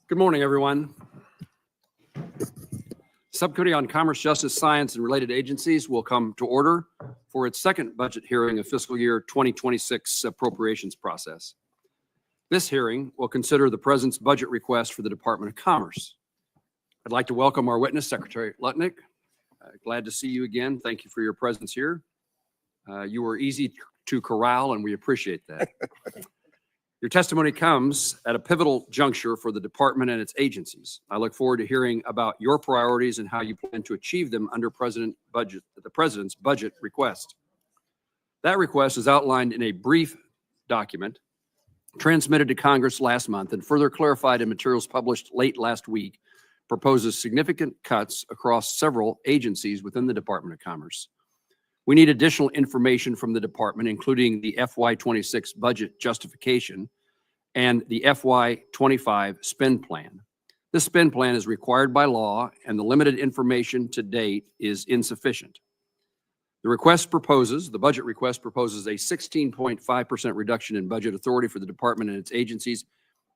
Good morning, everyone. Subcommittee on Commerce, Justice, Science, and Related Agencies will come to order for its second budget hearing of fiscal year 2026 appropriations process. This hearing will consider the President's budget request for the Department of Commerce. I'd like to welcome our witness, Secretary Lutnick. Glad to see you again. Thank you for your presence here. You were easy to corral, and we appreciate that. Your testimony comes at a pivotal juncture for the department and its agencies. I look forward to hearing about your priorities and how you plan to achieve them under the President's budget request. That request is outlined in a brief document transmitted to Congress last month and further clarified in materials published late last week, proposes significant cuts across several agencies within the Department of Commerce. We need additional information from the department, including the FY26 budget justification and the FY25 spend plan. This spend plan is required by law, and the limited information to date is insufficient. The budget request proposes a 16.5% reduction in budget authority for the department and its agencies,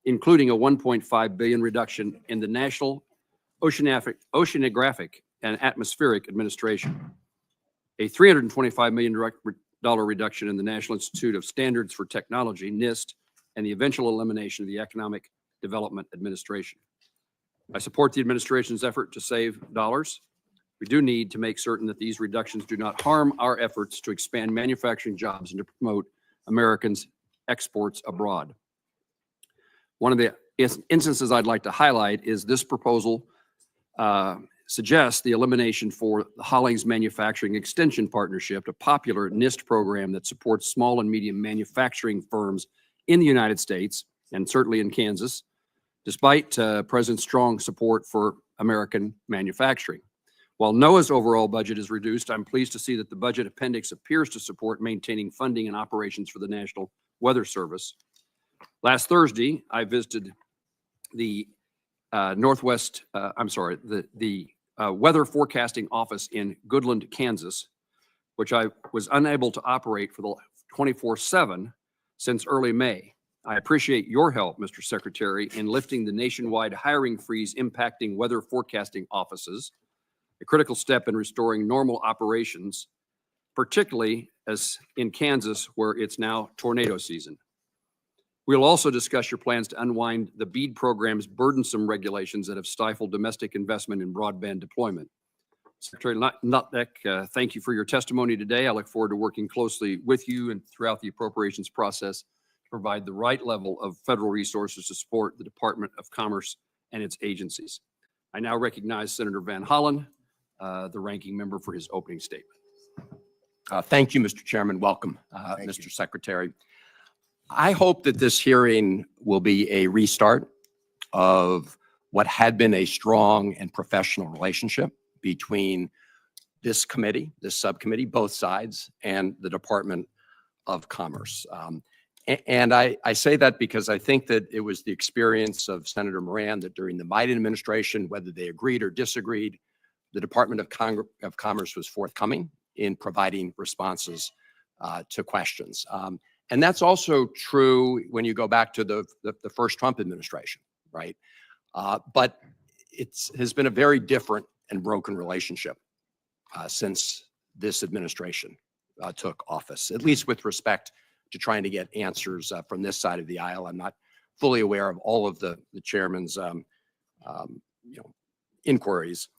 including a $1.5 billion reduction in the National Oceanographic and Atmospheric Administration, a $325 million reduction in the National Institute of Standards for Technology, NIST, and the eventual elimination of the Economic Development Administration. I support the administration's effort to save dollars. We do need to make certain that these reductions do not harm our efforts to expand manufacturing jobs and to promote Americans' exports abroad. One of the instances I'd like to highlight is this proposal suggests the elimination for the Hollings Manufacturing Extension Partnership, a popular NIST program that supports small and medium manufacturing firms in the United States and certainly in Kansas, despite President's strong support for American manufacturing. While NOAA's overall budget is reduced, I'm pleased to see that the budget appendix appears to support maintaining funding and operations for the National Weather Service. Last Thursday, I visited the Weather Forecasting Office in Goodland, Kansas, which I was unable to operate for the 24/7 since early May. I appreciate your help, Mr. Secretary, in lifting the nationwide hiring freeze impacting weather forecasting offices, a critical step in restoring normal operations, particularly as in Kansas, where it's now tornado season. We'll also discuss your plans to unwind the BEAD program's burdensome regulations that have stifled domestic investment in broadband deployment. Secretary Lutnick, thank you for your testimony today. I look forward to working closely with you and throughout the appropriations process to provide the right level of federal resources to support the Department of Commerce and its agencies. I now recognize Senator Van Hollen, the ranking member, for his opening statement. Thank you, Mr. Chairman. Welcome, Mr. Secretary. I hope that this hearing will be a restart of what had been a strong and professional relationship between this committee, this subcommittee, both sides, and the Department of Commerce. And I say that because I think that it was the experience of Senator Moran that during the Biden administration, whether they agreed or disagreed, the Department of Commerce was forthcoming in providing responses to questions. And that's also true when you go back to the first Trump administration, right? But it has been a very different and broken relationship since this administration took office, at least with respect to trying to get answers from this side of the aisle. I'm not fully aware of all of the chairman's inquiries.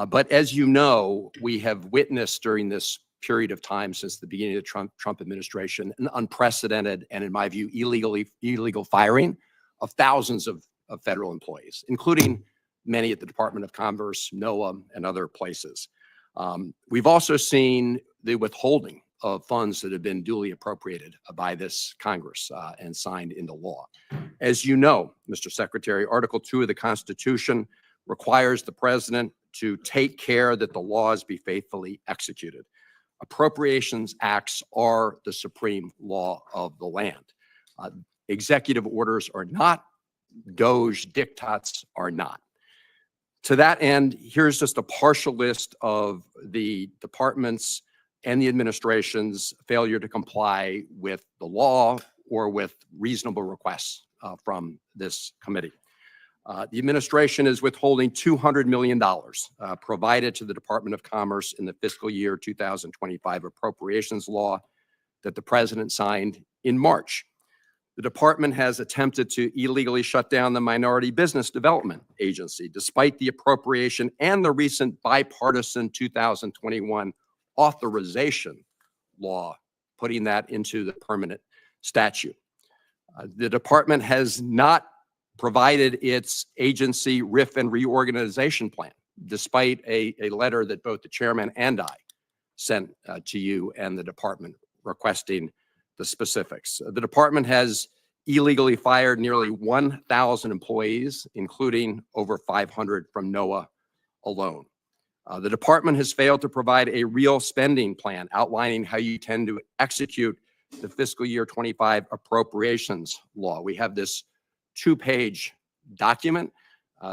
But as you know, we have witnessed during this period of time since the beginning of the Trump administration an unprecedented and, in my view, illegal firing of thousands of federal employees, including many at the Department of Commerce, NOAA, and other places. We've also seen the withholding of funds that have been duly appropriated by this Congress and signed into law. As you know, Mr. Secretary, Article 2 of the Constitution requires the president to take care that the laws be faithfully executed. Appropriations acts are the supreme law of the land. Executive orders are not, DOJ diktats are not. To that end, here's just a partial list of the department's and the administration's failure to comply with the law or with reasonable requests from this committee. The administration is withholding $200 million provided to the Department of Commerce in the fiscal year 2025 appropriations law that the president signed in March. The department has attempted to illegally shut down the Minority Business Development Agency, despite the appropriation and the recent bipartisan 2021 authorization law, putting that into the permanent statute. The department has not provided its agency RIF and reorganization plan, despite a letter that both the chairman and I sent to you and the department requesting the specifics. The department has illegally fired nearly 1,000 employees, including over 500 from NOAA alone. The department has failed to provide a real spending plan outlining how you tend to execute the fiscal year 25 appropriations law. We have this 2-page document.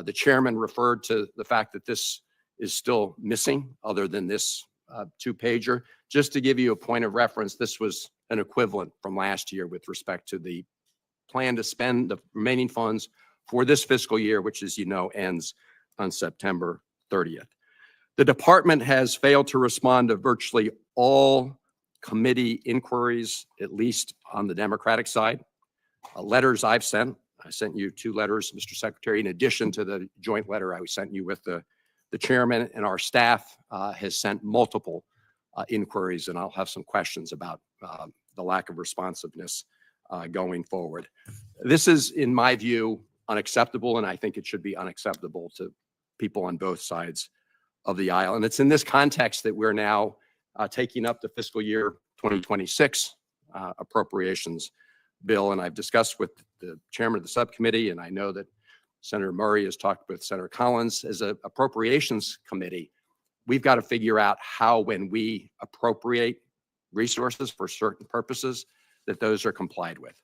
The chairman referred to the fact that this is still missing other than this 2-pager. Just to give you a point of reference, this was an equivalent from last year with respect to the plan to spend the remaining funds for this fiscal year, which, as you know, ends on September 30th. The department has failed to respond to virtually all committee inquiries, at least on the Democratic side. Letters I've sent, I sent you 2 letters, Mr. Secretary, in addition to the joint letter I sent you with the chairman, and our staff has sent multiple inquiries, and I'll have some questions about the lack of responsiveness going forward. This is, in my view, unacceptable, and I think it should be unacceptable to people on both sides of the aisle. And it's in this context that we're now taking up the fiscal year 2026 appropriations bill. And I've discussed with the chairman of the subcommittee, and I know that Senator Murray has talked with Senator Collins. As an appropriations committee, we've got to figure out how, when we appropriate resources for certain purposes, that those are complied with.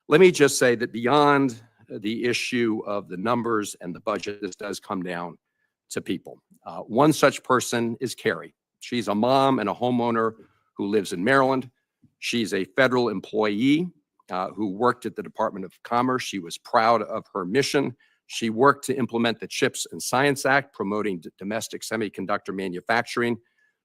Let me just say that beyond the issue of the numbers and the budget, this does come down to people. One such person is Carrie. She's a mom and a homeowner who lives in Maryland. She's a federal employee who worked at the Department of Commerce. She was proud of her mission. She worked to implement the CHIPS and Science Act, promoting domestic semiconductor manufacturing,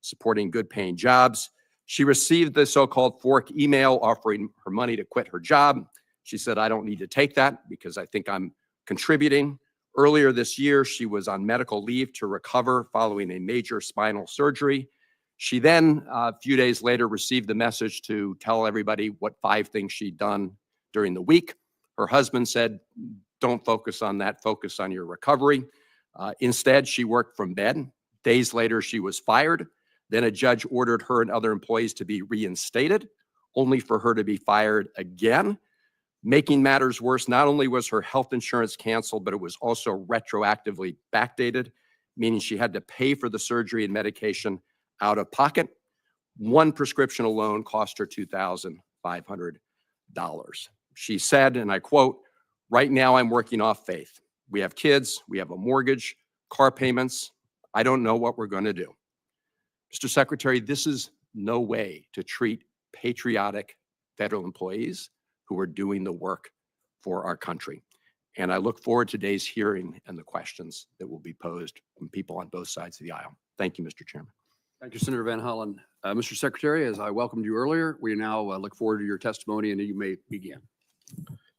supporting good-paying jobs. She received the so-called fork email offering her money to quit her job. She said, "I don't need to take that because I think I'm contributing." Earlier this year, she was on medical leave to recover following a major spinal surgery. She then, a few days later, received the message to tell everybody what 5 things she'd done during the week. Her husband said, "Don't focus on that, focus on your recovery." Instead, she worked from bed. Days later, she was fired. Then a judge ordered her and other employees to be reinstated, only for her to be fired again. Making matters worse, not only was her health insurance canceled, but it was also retroactively backdated, meaning she had to pay for the surgery and medication out of pocket. One prescription alone cost her $2,500. She said, and I quote, "Right now I'm working off faith. We have kids, we have a mortgage, car payments. I don't know what we're going to do." Mr. Secretary, this is no way to treat patriotic federal employees who are doing the work for our country. And I look forward to today's hearing and the questions that will be posed from people on both sides of the aisle. Thank you, Mr. Chairman. Thank you, Senator Van Hollen. Mr. Secretary, as I welcomed you earlier, we now look forward to your testimony, and you may begin.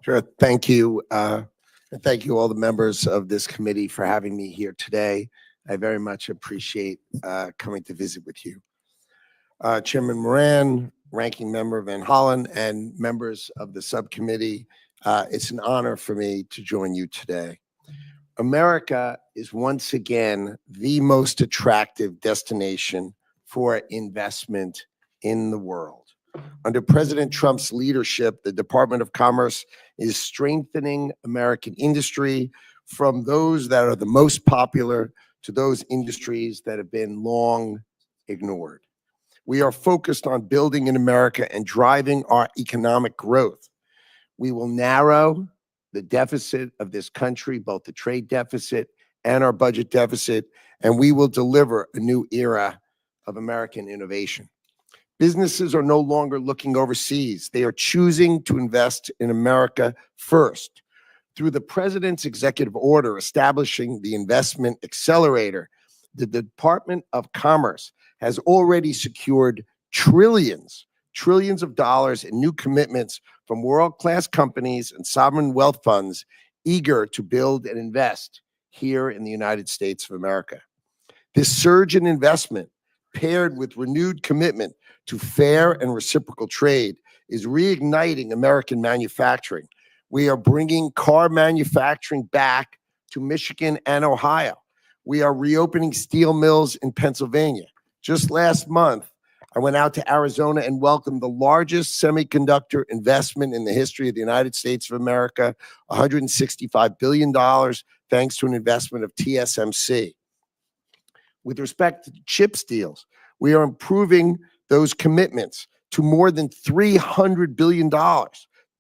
Sure. Thank you. And thank you all the members of this committee for having me here today. I very much appreciate coming to visit with you. Chairman Moran, Ranking Member Van Hollen, and members of the subcommittee, it's an honor for me to join you today. America is once again the most attractive destination for investment in the world. Under President Trump's leadership, the Department of Commerce is strengthening American industry from those that are the most popular to those industries that have been long ignored. We are focused on building in America and driving our economic growth. We will narrow the deficit of this country, both the trade deficit and our budget deficit, and we will deliver a new era of American innovation. Businesses are no longer looking overseas. They are choosing to invest in America first. Through the president's executive order establishing the investment accelerator, the Department of Commerce has already secured trillions of dollars in new commitments from world-class companies and sovereign wealth funds eager to build and invest here in the United States of America. This surge in investment, paired with renewed commitment to fair and reciprocal trade, is reigniting American manufacturing. We are bringing car manufacturing back to Michigan and Ohio. We are reopening steel mills in Pennsylvania. Just last month, I went out to Arizona and welcomed the largest semiconductor investment in the history of the United States of America, $165 billion, thanks to an investment of TSMC. With respect to chip deals, we are improving those commitments to more than $300 billion,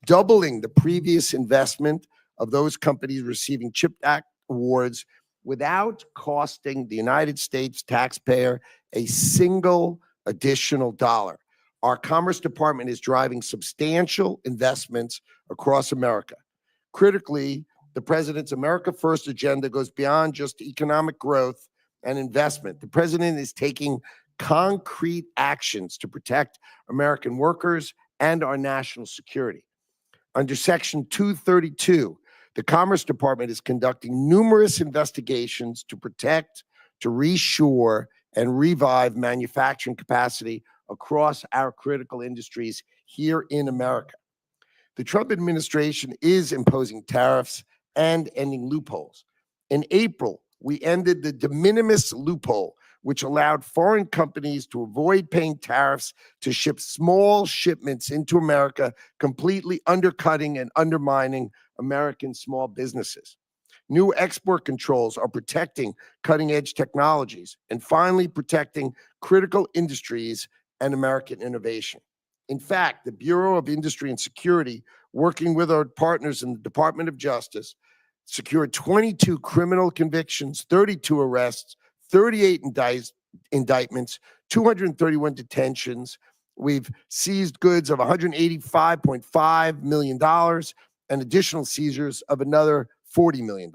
doubling the previous investment of those companies receiving CHIP Act awards without costing the United States taxpayer a single additional dollar. Our Commerce Department is driving substantial investments across America. Critically, the president's America First agenda goes beyond just economic growth and investment. The president is taking concrete actions to protect American workers and our national security. Under Section 232, the Commerce Department is conducting numerous investigations to protect, to reshore, and revive manufacturing capacity across our critical industries here in America. The Trump administration is imposing tariffs and ending loopholes. In April, we ended the de minimis loophole, which allowed foreign companies to avoid paying tariffs to ship small shipments into America, completely undercutting and undermining American small businesses. New export controls are protecting cutting-edge technologies and finally protecting critical industries and American innovation. In fact, the Bureau of Industry and Security, working with our partners in the Department of Justice, secured 22 criminal convictions, 32 arrests, 38 indictments, 231 detentions. We've seized goods of $185.5 million and additional seizures of another $40 million.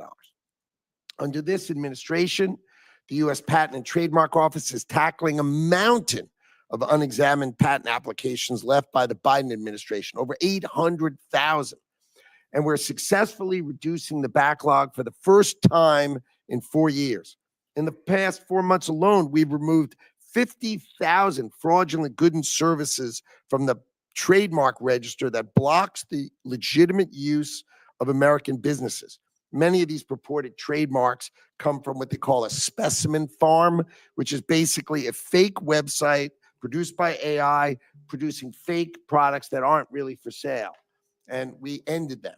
Under this administration, the U.S. Patent and Trademark Office is tackling a mountain of unexamined patent applications left by the Biden administration, over 800,000. And we're successfully reducing the backlog for the first time in 4 years. In the past 4 months alone, we've removed 50,000 fraudulent goods and services from the trademark register that blocks the legitimate use of American businesses. Many of these purported trademarks come from what they call a specimen farm, which is basically a fake website produced by AI, producing fake products that aren't really for sale. And we ended them.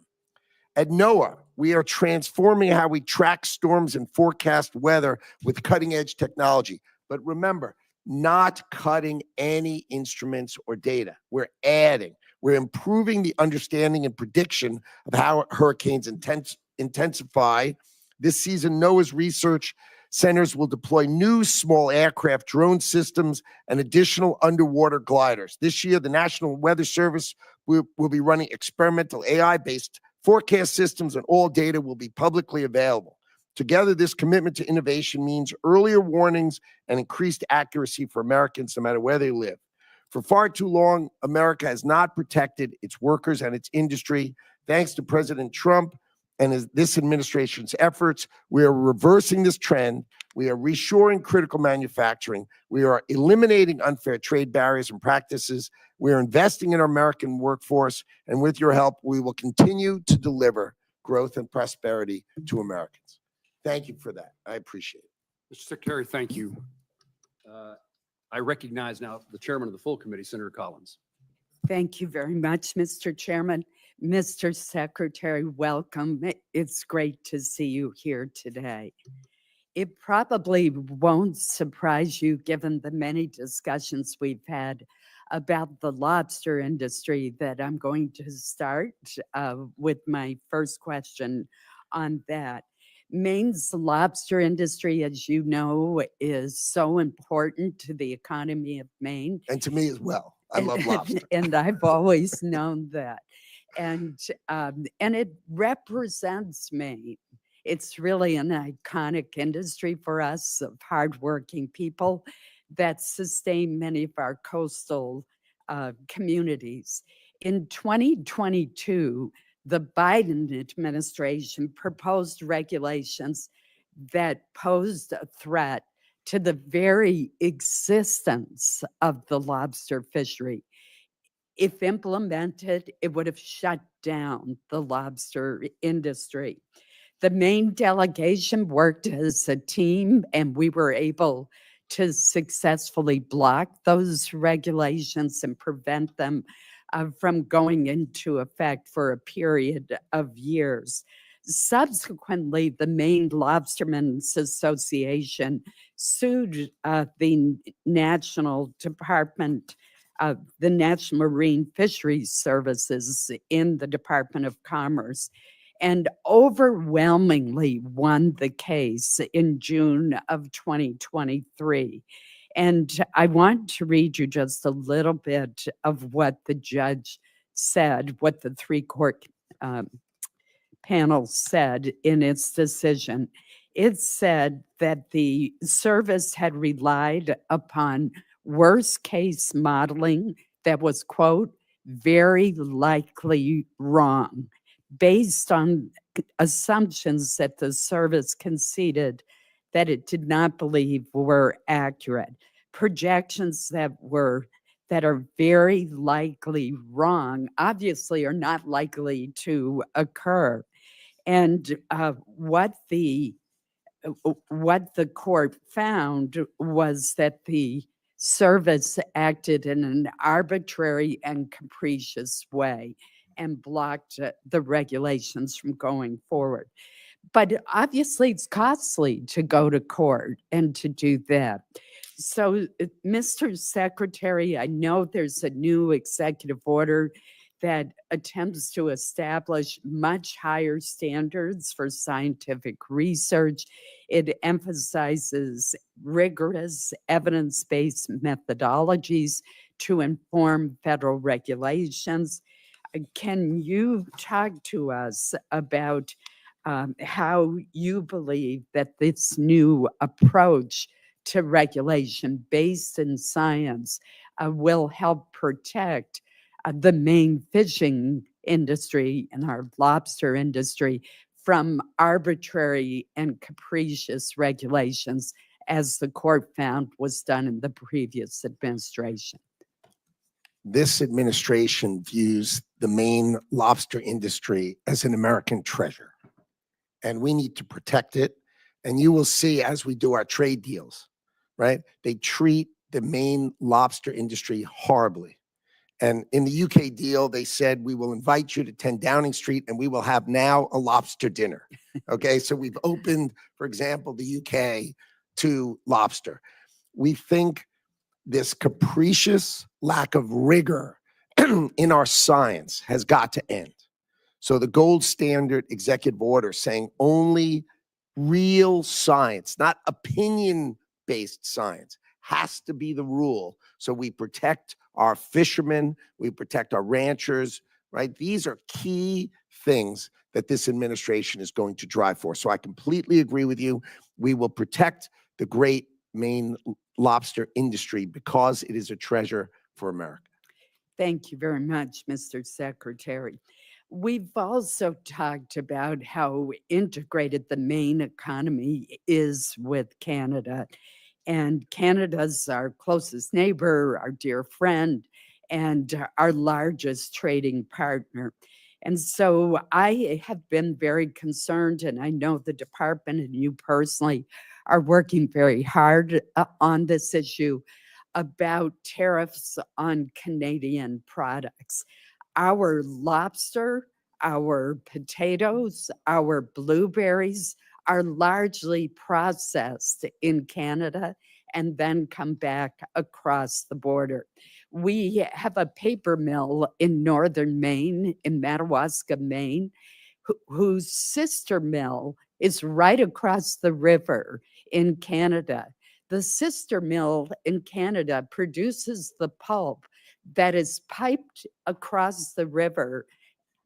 At NOAA, we are transforming how we track storms and forecast weather with cutting-edge technology. But remember, not cutting any instruments or data. We're adding. We're improving the understanding and prediction of how hurricanes intensify. This season, NOAA's research centers will deploy new small aircraft drone systems and additional underwater gliders. This year, the National Weather Service will be running experimental AI-based forecast systems, and all data will be publicly available. Together, this commitment to innovation means earlier warnings and increased accuracy for Americans, no matter where they live. For far too long, America has not protected its workers and its industry. Thanks to President Trump and this administration's efforts, we are reversing this trend. We are reshoring critical manufacturing. We are eliminating unfair trade barriers and practices. We are investing in our American workforce. And with your help, we will continue to deliver growth and prosperity to Americans. Thank you for that. I appreciate it. Mr. Secretary, thank you. I recognize now the chairman of the full committee, Senator Collins. Thank you very much, Mr. Chairman. Mr. Secretary, welcome. It's great to see you here today. It probably won't surprise you, given the many discussions we've had about the lobster industry, that I'm going to start with my first question on that. Maine's lobster industry, as you know, is so important to the economy of Maine. And to me as well. I love lobster. And I've always known that. And it represents Maine. It's really an iconic industry for us of hardworking people that sustain many of our coastal communities. In 2022, the Biden administration proposed regulations that posed a threat to the very existence of the lobster fishery. If implemented, it would have shut down the lobster industry. The Maine delegation worked as a team, and we were able to successfully block those regulations and prevent them from going into effect for a period of years. Subsequently, the Maine Lobstermen's Association sued the National Department of the National Marine Fisheries Services in the Department of Commerce and overwhelmingly won the case in June of 2023. And I want to read you just a little bit of what the judge said, what the three-court panel said in its decision. It said that the service had relied upon worst-case modeling that was, quote, very likely wrong, based on assumptions that the service conceded that it did not believe were accurate. Projections that are very likely wrong, obviously are not likely to occur. And what the court found was that the service acted in an arbitrary and capricious way and blocked the regulations from going forward. But obviously, it's costly to go to court and to do that. So, Mr. Secretary, I know there's a new executive order that attempts to establish much higher standards for scientific research. It emphasizes rigorous evidence-based methodologies to inform federal regulations. Can you talk to us about how you believe that this new approach to regulation based in science will help protect the Maine fishing industry and our lobster industry from arbitrary and capricious regulations, as the court found was done in the previous administration? This administration views the Maine lobster industry as an American treasure, and we need to protect it. And you will see as we do our trade deals, right? They treat the Maine lobster industry horribly. And in the UK deal, they said, we will invite you to 10 Downing Street and we will have now a lobster dinner. Okay, so we've opened, for example, the UK to lobster. We think this capricious lack of rigor in our science has got to end. So the gold standard executive order saying only real science, not opinion-based science, has to be the rule. So we protect our fishermen, we protect our ranchers, right? These are key things that this administration is going to drive for. So I completely agree with you. We will protect the great Maine lobster industry because it is a treasure for America. Thank you very much, Mr. Secretary. We've also talked about how integrated the Maine economy is with Canada. And Canada's our closest neighbor, our dear friend, and our largest trading partner. And so I have been very concerned, and I know the department and you personally are working very hard on this issue about tariffs on Canadian products. Our lobster, our potatoes, our blueberries are largely processed in Canada and then come back across the border. We have a paper mill in northern Maine, in Madawaska, Maine, whose sister mill is right across the river in Canada. The sister mill in Canada produces the pulp that is piped across the river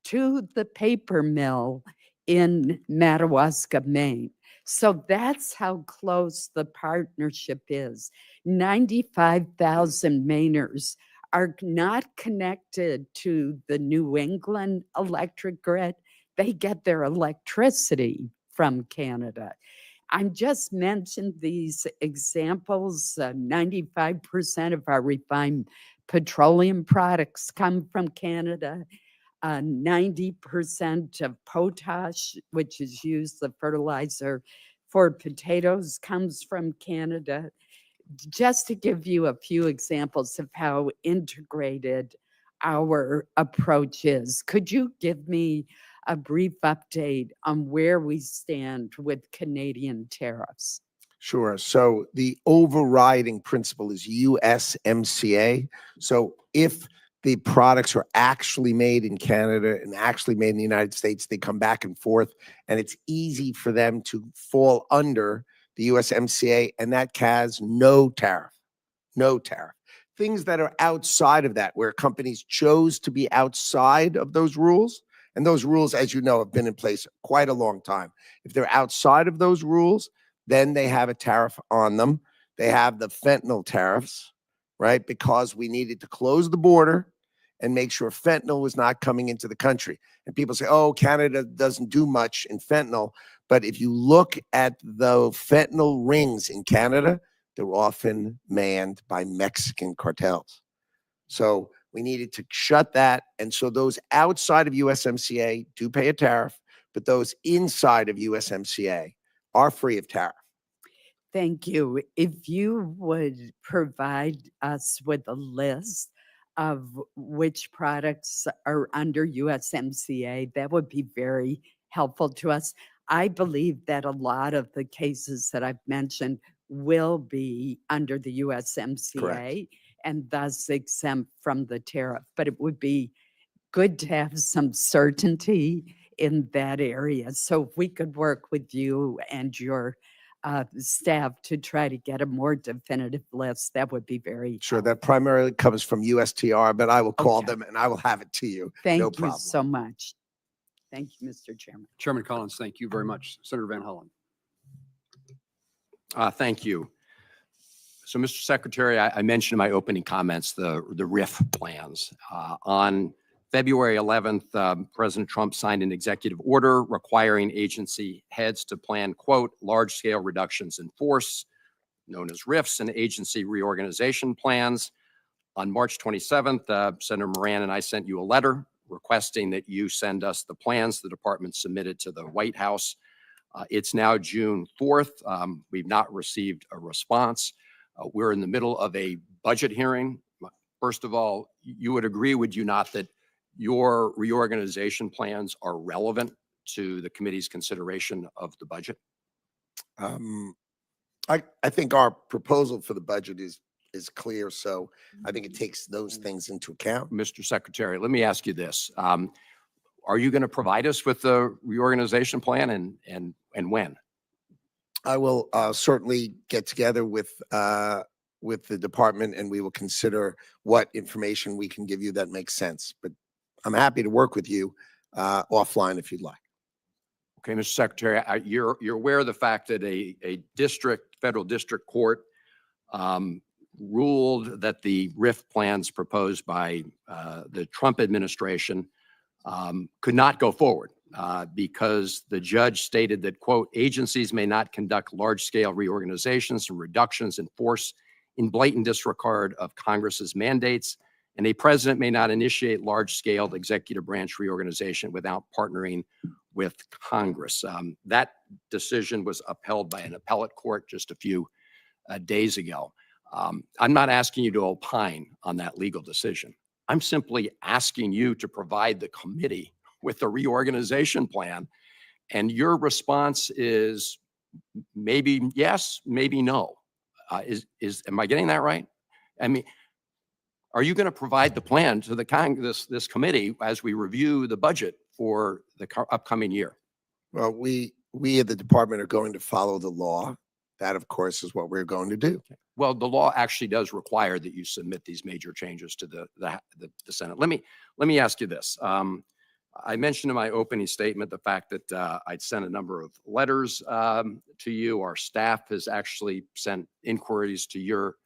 to the paper mill in Madawaska, Maine. So that's how close the partnership is. 95,000 Mainers are not connected to the New England electric grid. They get their electricity from Canada. I just mentioned these examples. 95% of our refined petroleum products come from Canada. 90% of potash, which is used the fertilizer for potatoes, comes from Canada. Just to give you a few examples of how integrated our approach is, could you give me a brief update on where we stand with Canadian tariffs? Sure. So the overriding principle is USMCA. So if the products are actually made in Canada and actually made in the United States, they come back and forth, and it's easy for them to fall under the USMCA, and that has no tariff, no tariff. Things that are outside of that, where companies chose to be outside of those rules, and those rules, as you know, have been in place quite a long time. If they're outside of those rules, then they have a tariff on them. They have the fentanyl tariffs, right? Because we needed to close the border and make sure fentanyl was not coming into the country. And people say, oh, Canada doesn't do much in fentanyl. But if you look at the fentanyl rings in Canada, they're often manned by Mexican cartels. So we needed to shut that. And so those outside of USMCA do pay a tariff, but those inside of USMCA are free of tariff. Thank you. If you would provide us with a list of which products are under USMCA, that would be very helpful to us. I believe that a lot of the cases that I've mentioned will be under the USMCA Correct. and thus exempt from the tariff. But it would be good to have some certainty in that area. So if we could work with you and your staff to try to get a more definitive list, that would be very Sure, helpful. that primarily comes from USTR, but I will call Okay. them and I will have it to you. No Thank you problem. so much. Thank you, Mr. Chairman. Chairman Collins, thank you very much. Senator Van Hollen. Thank you. So, Mr. Secretary, I mentioned in my opening comments the RIF plans. On February 11th, President Trump signed an executive order requiring agency heads to plan, quote, large-scale reductions in force, known as RIFs, and agency reorganization plans. On March 27th, Senator Moran and I sent you a letter requesting that you send us the plans the department submitted to the White House. It's now June 4th. We've not received a response. We're in the middle of a budget hearing. First of all, you would agree, would you not, that your reorganization plans are relevant to the committee's consideration of the budget? I think our proposal for the budget is clear, so I think it takes those things into account. Mr. Secretary, let me ask you this. Are you going to provide us with the reorganization plan, and when? I will certainly get together with the department, and we will consider what information we can give you that makes sense. But I'm happy to work with you offline if you'd like. Okay, Mr. Secretary, you're aware of the fact that a federal district court ruled that the RIF plans proposed by the Trump administration could not go forward because the judge stated that, quote, agencies may not conduct large-scale reorganizations and reductions in force in blatant disregard of Congress's mandates, and a president may not initiate large-scale executive branch reorganization without partnering with Congress. That decision was upheld by an appellate court just a few days ago. I'm not asking you to opine on that legal decision. I'm simply asking you to provide the committee with a reorganization plan, and your response is maybe yes, maybe no. Am I getting that right? I mean, are you going to provide the plan to the this committee as we review the budget for the upcoming year? Well, we we at the department are going to follow the law. That, of course, is what we're going to do. Well, the law actually does require that you submit these major changes to the Senate. Let me ask you this. I mentioned in my opening statement the fact that I'd sent a number of letters to you. Our staff has actually sent inquiries to your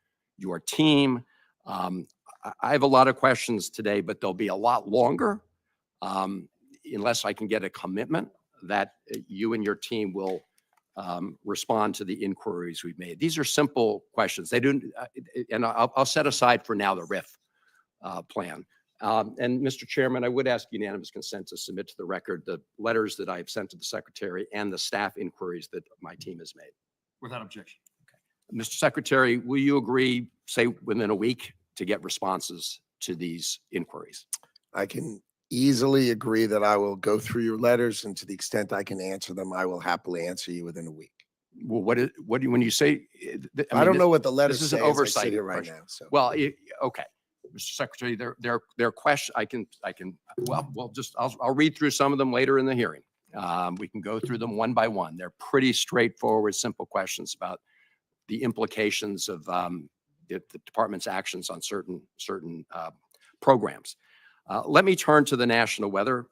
team. I have a lot of questions today, but they'll be a lot longer unless I can get a commitment that you and your team will respond to the inquiries we've made. These are simple questions. They don't, and I'll set aside for now the RIF plan. And Mr. Chairman, I would ask unanimous consent to submit to the record the letters that I've sent to the Secretary and the staff inquiries that my team has made. Without objection. Mr. Secretary, will you agree, say within a week, to get responses to these inquiries? I can easily agree that I will go through your letters, and to the extent I can answer them, I will happily answer you within a week. Well, when you say, I don't know what the letters this is say an as I oversight sit here right question. now. So, Well, okay, Mr. Secretary, their question, I'll read through some of them later in the hearing. We can go through them one by one. They're pretty straightforward, simple questions about the implications of the department's actions on certain programs. Let me turn to the National Weather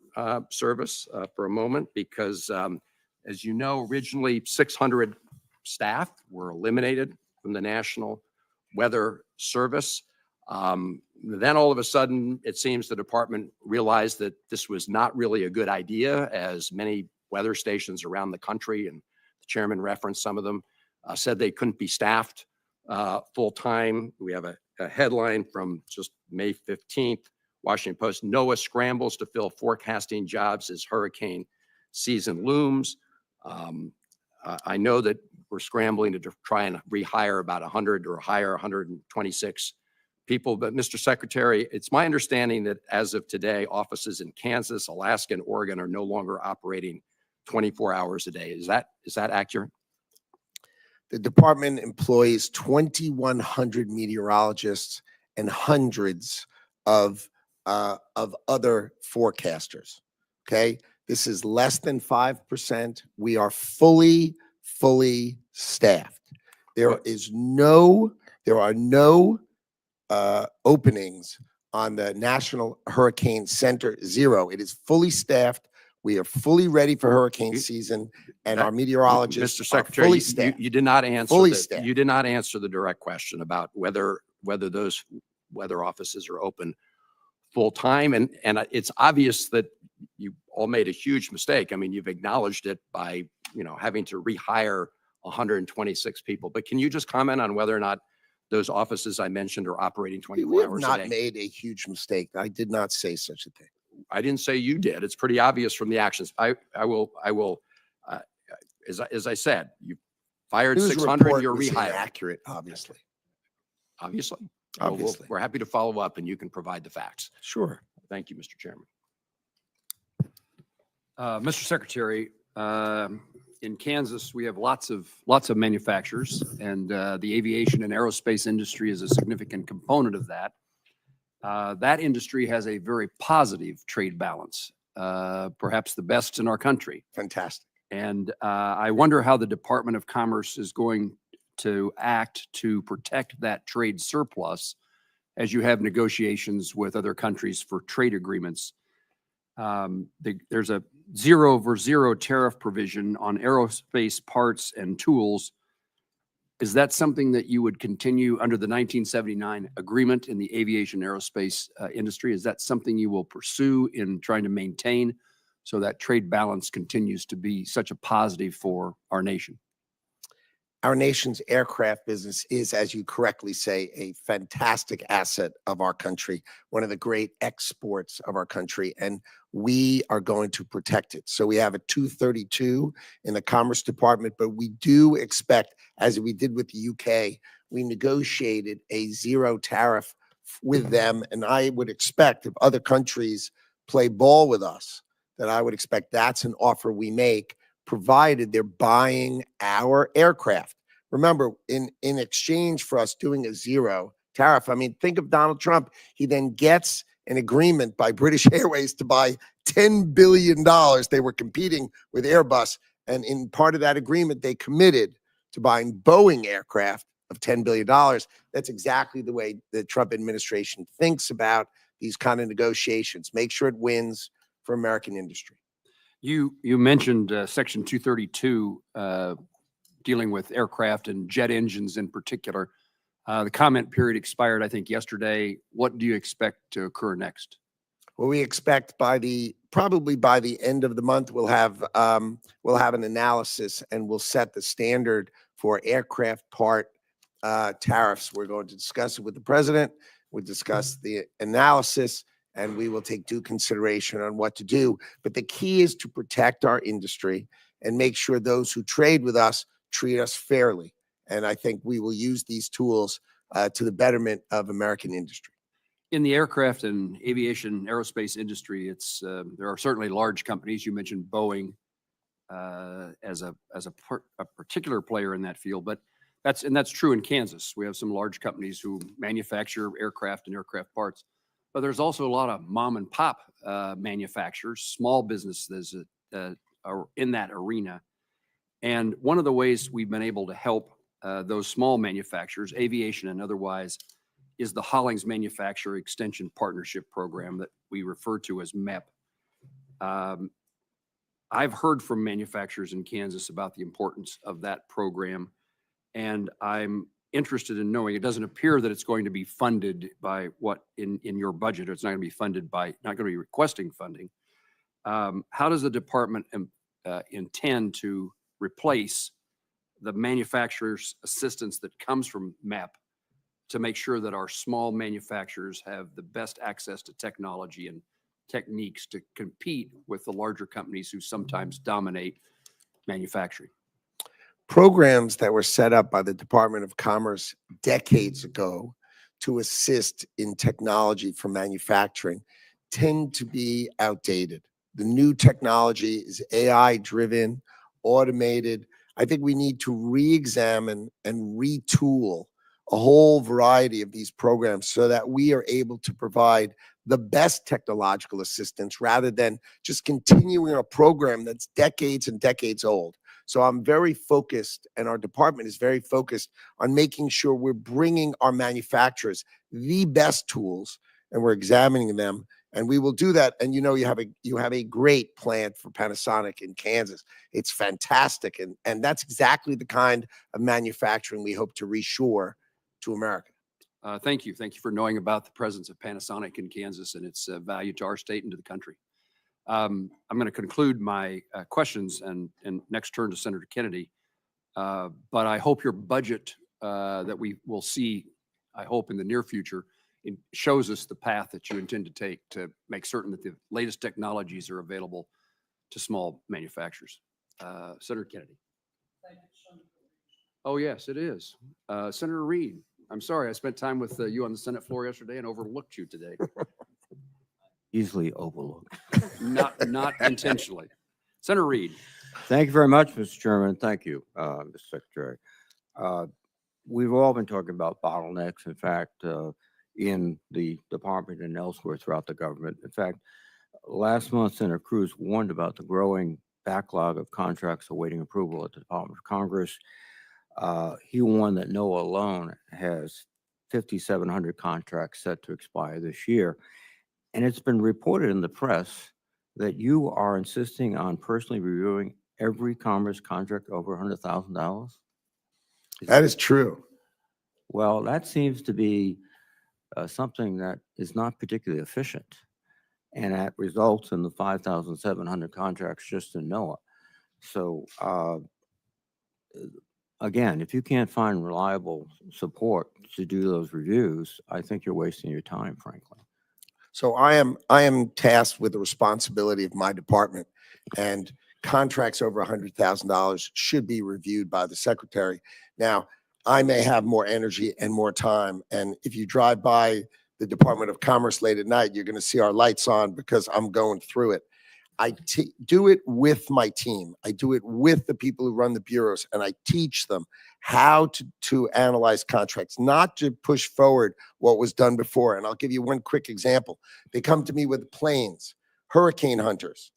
Service for a moment, because as you know, originally 600 staff were eliminated from the National Weather Service. Then all of a sudden, it seems the department realized that this was not really a good idea, as many weather stations around the country, and the chairman referenced some of them, said they couldn't be staffed full time. We have a headline from just May 15th, Washington Post: NOAA scrambles to fill forecasting jobs as hurricane season looms. I know that we're scrambling to try and rehire about 100 or hire 126 people. But Mr. Secretary, it's my understanding that as of today, offices in Kansas, Alaska, and Oregon are no longer operating 24 hours a day. Is that accurate? the department employs 2,100 meteorologists and hundreds of other forecasters. Okay, this is less than 5%. We are fully staffed. There are no openings on the National Hurricane Center. Zero. It is fully staffed. We are fully ready for hurricane season, and our meteorologists Mr. Secretary, are fully staffed. you did not answer Fully staffed. you did not answer the direct question about whether those weather offices are open full time, and it's obvious that you all made a huge mistake. I mean, you've acknowledged it by having to rehire 126 people. But can you just comment on whether or not those offices I mentioned are operating 24 We have hours a not day? made a huge mistake. I did not say such a thing. I didn't say you did. It's pretty obvious from the actions. I will, as I said, you fired News 600, report you're was rehired. inaccurate, obviously. Obviously. Well, Obviously. we're happy to follow up and you can provide the facts. Sure. Thank you, Mr. Chairman. Mr. Secretary, in Kansas, we have lots of manufacturers, and the aviation and aerospace industry is a significant component of that. That industry has a very positive trade balance, perhaps the best in our country. Fantastic. And I wonder how the Department of Commerce is going to act to protect that trade surplus as you have negotiations with other countries for trade agreements. There's a 0 tariff provision on aerospace parts and tools. Is that something that you would continue under the 1979 agreement in the aviation aerospace industry? Is that something you will pursue in trying to maintain so that trade balance continues to be such a positive for our nation? Our nation's aircraft business is, as you correctly say, a fantastic asset of our country, one of the great exports of our country, and we are going to protect it. So we have a 232 in the Commerce Department, but we do expect, as we did with the UK, we negotiated a 0 tariff with them, and I would expect if other countries play ball with us, that I would expect that's an offer we make, provided they're buying our aircraft. Remember, in exchange for us doing a 0 tariff, I mean, think of Donald Trump. He then gets an agreement by British Airways to buy $10 billion. They were competing with Airbus, And in part of that agreement, they committed to buying Boeing aircraft of $10 billion. That's exactly the way the Trump administration thinks about these kind of negotiations. Make sure it wins for American industry. You mentioned Section 232 dealing with aircraft and jet engines in particular. The comment period expired, I think, yesterday. What do you expect to occur next? Well, we expect probably by the end of the month, we'll have an analysis and we'll set the standard for aircraft part tariffs. We're going to discuss it with the president. We'll discuss the analysis and we will take due consideration on what to do. But the key is to protect our industry and make sure those who trade with us treat us fairly. And I think we will use these tools to the betterment of American industry. In the aircraft and aviation aerospace industry, there are certainly large companies. You mentioned Boeing as a particular player in that field, but that's true in Kansas. We have some large companies who manufacture aircraft and aircraft parts, but there's also a lot of mom and pop manufacturers, small businesses that are in that arena. And one of the ways we've been able to help those small manufacturers, aviation and otherwise, is the Hollings Manufacturer Extension Partnership Program that we refer to as MEP. I've heard from manufacturers in Kansas about the importance of that program, and I'm interested in knowing, it doesn't appear that it's going to be funded by what in your budget, or it's not going to be funded by, not going to be requesting funding. How does the department intend to replace the manufacturer's assistance that comes from MEP to make sure that our small manufacturers have the best access to technology and techniques to compete with the larger companies who sometimes dominate manufacturing? Programs that were set up by the Department of Commerce decades ago to assist in technology for manufacturing tend to be outdated. The new technology is AI-driven, automated. I think we need to re-examine and retool a whole variety of these programs so that we are able to provide the best technological assistance rather than just continuing a program that's decades and decades old. So I'm very focused, and our department is very focused on making sure we're bringing our manufacturers the best tools and we're examining them. And we will do that. And you know, you have a great plant for Panasonic in Kansas. It's fantastic. And that's exactly the kind of manufacturing we hope to reshore to America. Thank you. Thank you for knowing about the presence of Panasonic in Kansas and its value to our state and to the country. I'm going to conclude my questions and next turn to Senator Kennedy. But I hope your budget that we will see, I hope in the near future, it shows us the path that you intend to take to make certain that the latest technologies are available to small manufacturers. Senator Kennedy. Oh, yes, it is. Senator Reed, I'm sorry, I spent time with you on the Senate floor yesterday and overlooked you today. Easily overlooked. Not intentionally. Senator Reed. Thank you very much, Mr. Chairman. Thank you, Mr. Secretary. We've all been talking about bottlenecks, in fact, in the department and elsewhere throughout the government. In fact, last month, Senator Cruz warned about the growing backlog of contracts awaiting approval at the Department of Congress. He warned that NOAA alone has 5,700 contracts set to expire this year. And it's been reported in the press that you are insisting on personally reviewing every Commerce contract over $100,000. That is true. Well, that seems to be something that is not particularly efficient. And that results in the 5,700 contracts just in NOAA. So again, if you can't find reliable support to do those reviews, I think you're wasting your time, frankly. So I am tasked with the responsibility of my department, and contracts over $100,000 should be reviewed by the secretary. Now, I may have more energy and more time, and if you drive by the Department of Commerce late at night, you're going to see our lights on because I'm going through it. I do it with my team. I do it with the people who run the bureaus, and I teach them how to analyze contracts, not to push forward what was done before. And I'll give you one quick example. They come to me with planes, hurricane hunters,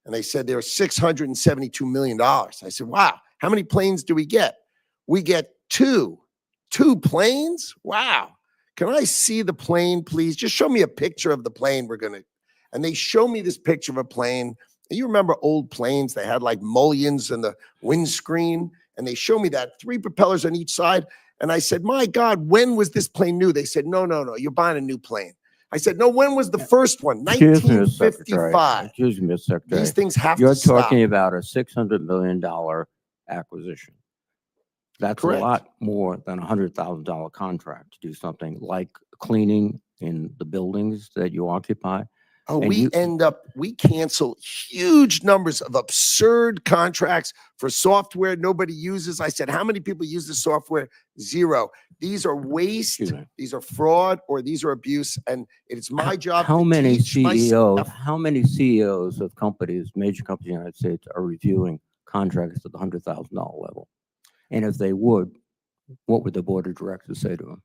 And they said there are $672 million. I said, wow, how many planes do we get? We get two planes? Wow. Can I see the plane, please? Just show me a picture of the plane and they show me this picture of a plane. And you remember old planes, they had like mullions in the windscreen, and they show me that 3 propellers on each side. And I said, my God, when was this plane new? They said, no, you're buying a new plane. I said, no, when was the first one? Excuse me, Mr. Secretary. 1955. Excuse me, Mr. Secretary. These things have You're to stop. talking about a $600 million acquisition. That's Correct. a lot more than a $100,000 contract to do something like cleaning in the buildings that you occupy. Oh, And we cancel huge numbers of absurd contracts for software nobody uses. I said, how many people use this software? 0. These are waste, Excuse me. these are fraud, or these are abuse. And it's my job How to many teach my CEOs, staff. how many CEOs of companies, major companies in the United States are reviewing contracts at the $100,000 level? And if they would, what would the board of directors say to them?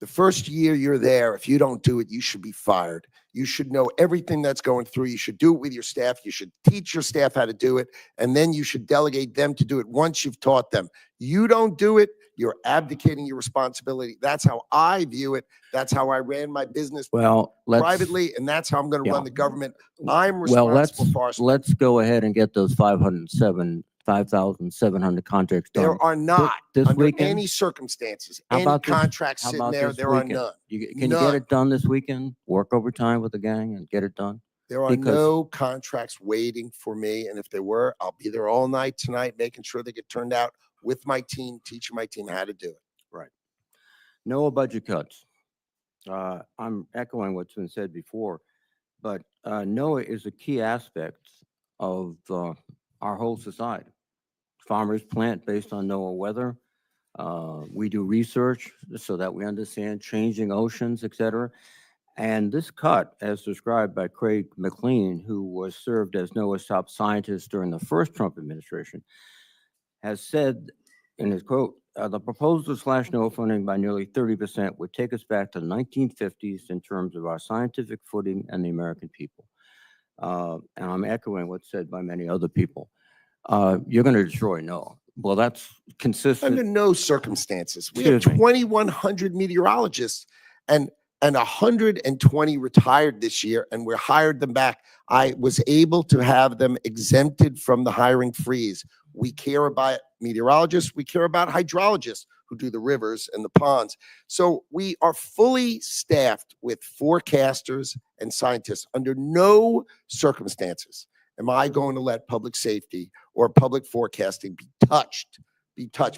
The first year you're there, if you don't do it, you should be fired. You should know everything that's going through. You should do it with your staff. You should teach your staff how to do it. And then you should delegate them to do it once you've taught them. You don't do it, you're abdicating your responsibility. That's how I view it. That's how I ran my business Well, privately, and that's how I'm going to run the government. I'm Well, responsible for our let's go ahead and get those 5,700 contracts done. There are not, this under weekend? any circumstances, How any about this- contracts how sitting about there, this there are weekend? none. Can you get None. it done this weekend? Work overtime with the gang and get it done? There are Because- no contracts waiting for me, and if there were, I'll be there all night tonight, making sure they get turned out with my team, teaching my team how to do it. No budget cuts. I'm echoing what's been said before, but NOAA is a key aspect of our whole society. Farmers plant based on NOAA weather. We do research so that we understand changing oceans, et cetera. And this cut, as described by Craig McLean, who was served as NOAA's top scientist during the first Trump administration, has said in his quote, the proposal to slash NOAA funding by nearly 30% would take us back to the 1950s in terms of our scientific footing and the American people. And I'm echoing what's said by many other people. You're going to destroy NOAA. Well, that's consistent. Under no circumstances. We have Excuse me. 2,100 meteorologists and 120 retired this year, and we hired them back. I was able to have them exempted from the hiring freeze. We care about meteorologists. We care about hydrologists who do the rivers and the ponds. So we are fully staffed with forecasters and scientists. Under no circumstances am I going to let public safety or public forecasting be touched.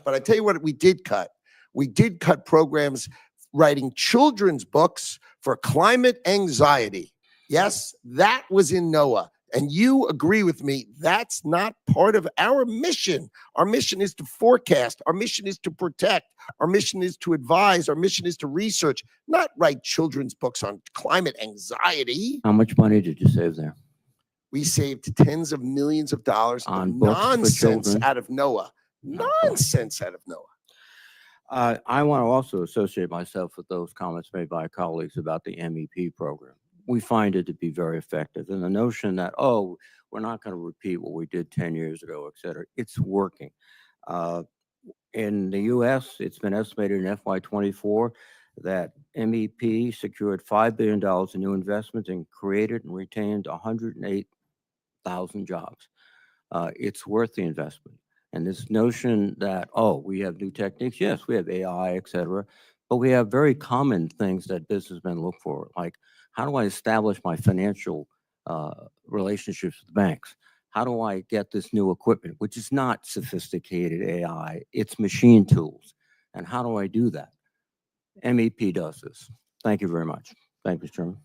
But I tell you what we did cut. We did cut programs writing children's books for climate anxiety. Yes, that was in NOAA. And you agree with me, that's not part of our mission. Our mission is to forecast. Our mission is to protect. Our mission is to advise. Our mission is to research, not write children's books on climate anxiety. How much money did you save there? We saved tens of millions of dollars On of books for nonsense children? out of NOAA. Nonsense out of NOAA. I want to also associate myself with those comments made by colleagues about the MEP program. We find it to be very effective. And the notion that, oh, we're not going to repeat what we did 10 years ago, et cetera, it's working. In the U.S., it's been estimated in FY24 that MEP secured $5 billion in new investments and created and retained 108,000 jobs. It's worth the investment. And this notion that, oh, we have new techniques. Yes, we have AI, et cetera, but we have very common things that businessmen look for, like how do I establish my financial relationships with banks? How do I get this new equipment, which is not sophisticated AI, it's machine tools. And how do I do that? MEP does this. Thank you very much. Thank you, Mr. Chairman.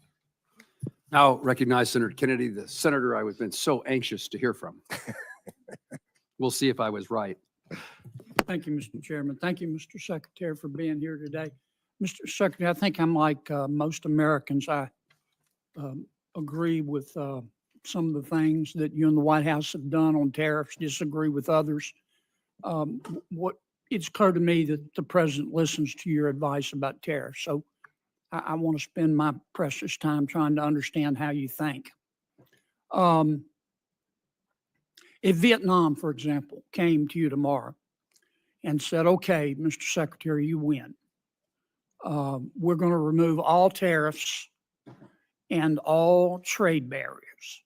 Now recognize Senator Kennedy, the senator I was been so anxious to hear from. We'll see if I was right. Thank you, Mr. Chairman. Thank you, Mr. Secretary, for being here today. Mr. Secretary, I think I'm like most Americans. I agree with some of the things that you and the White House have done on tariffs, disagree with others. It's clear to me that the president listens to your advice about tariffs. So I want to spend my precious time trying to understand how you think. If Vietnam, for example, came to you tomorrow and said, okay, Mr. Secretary, you win. We're going to remove all tariffs and all trade barriers.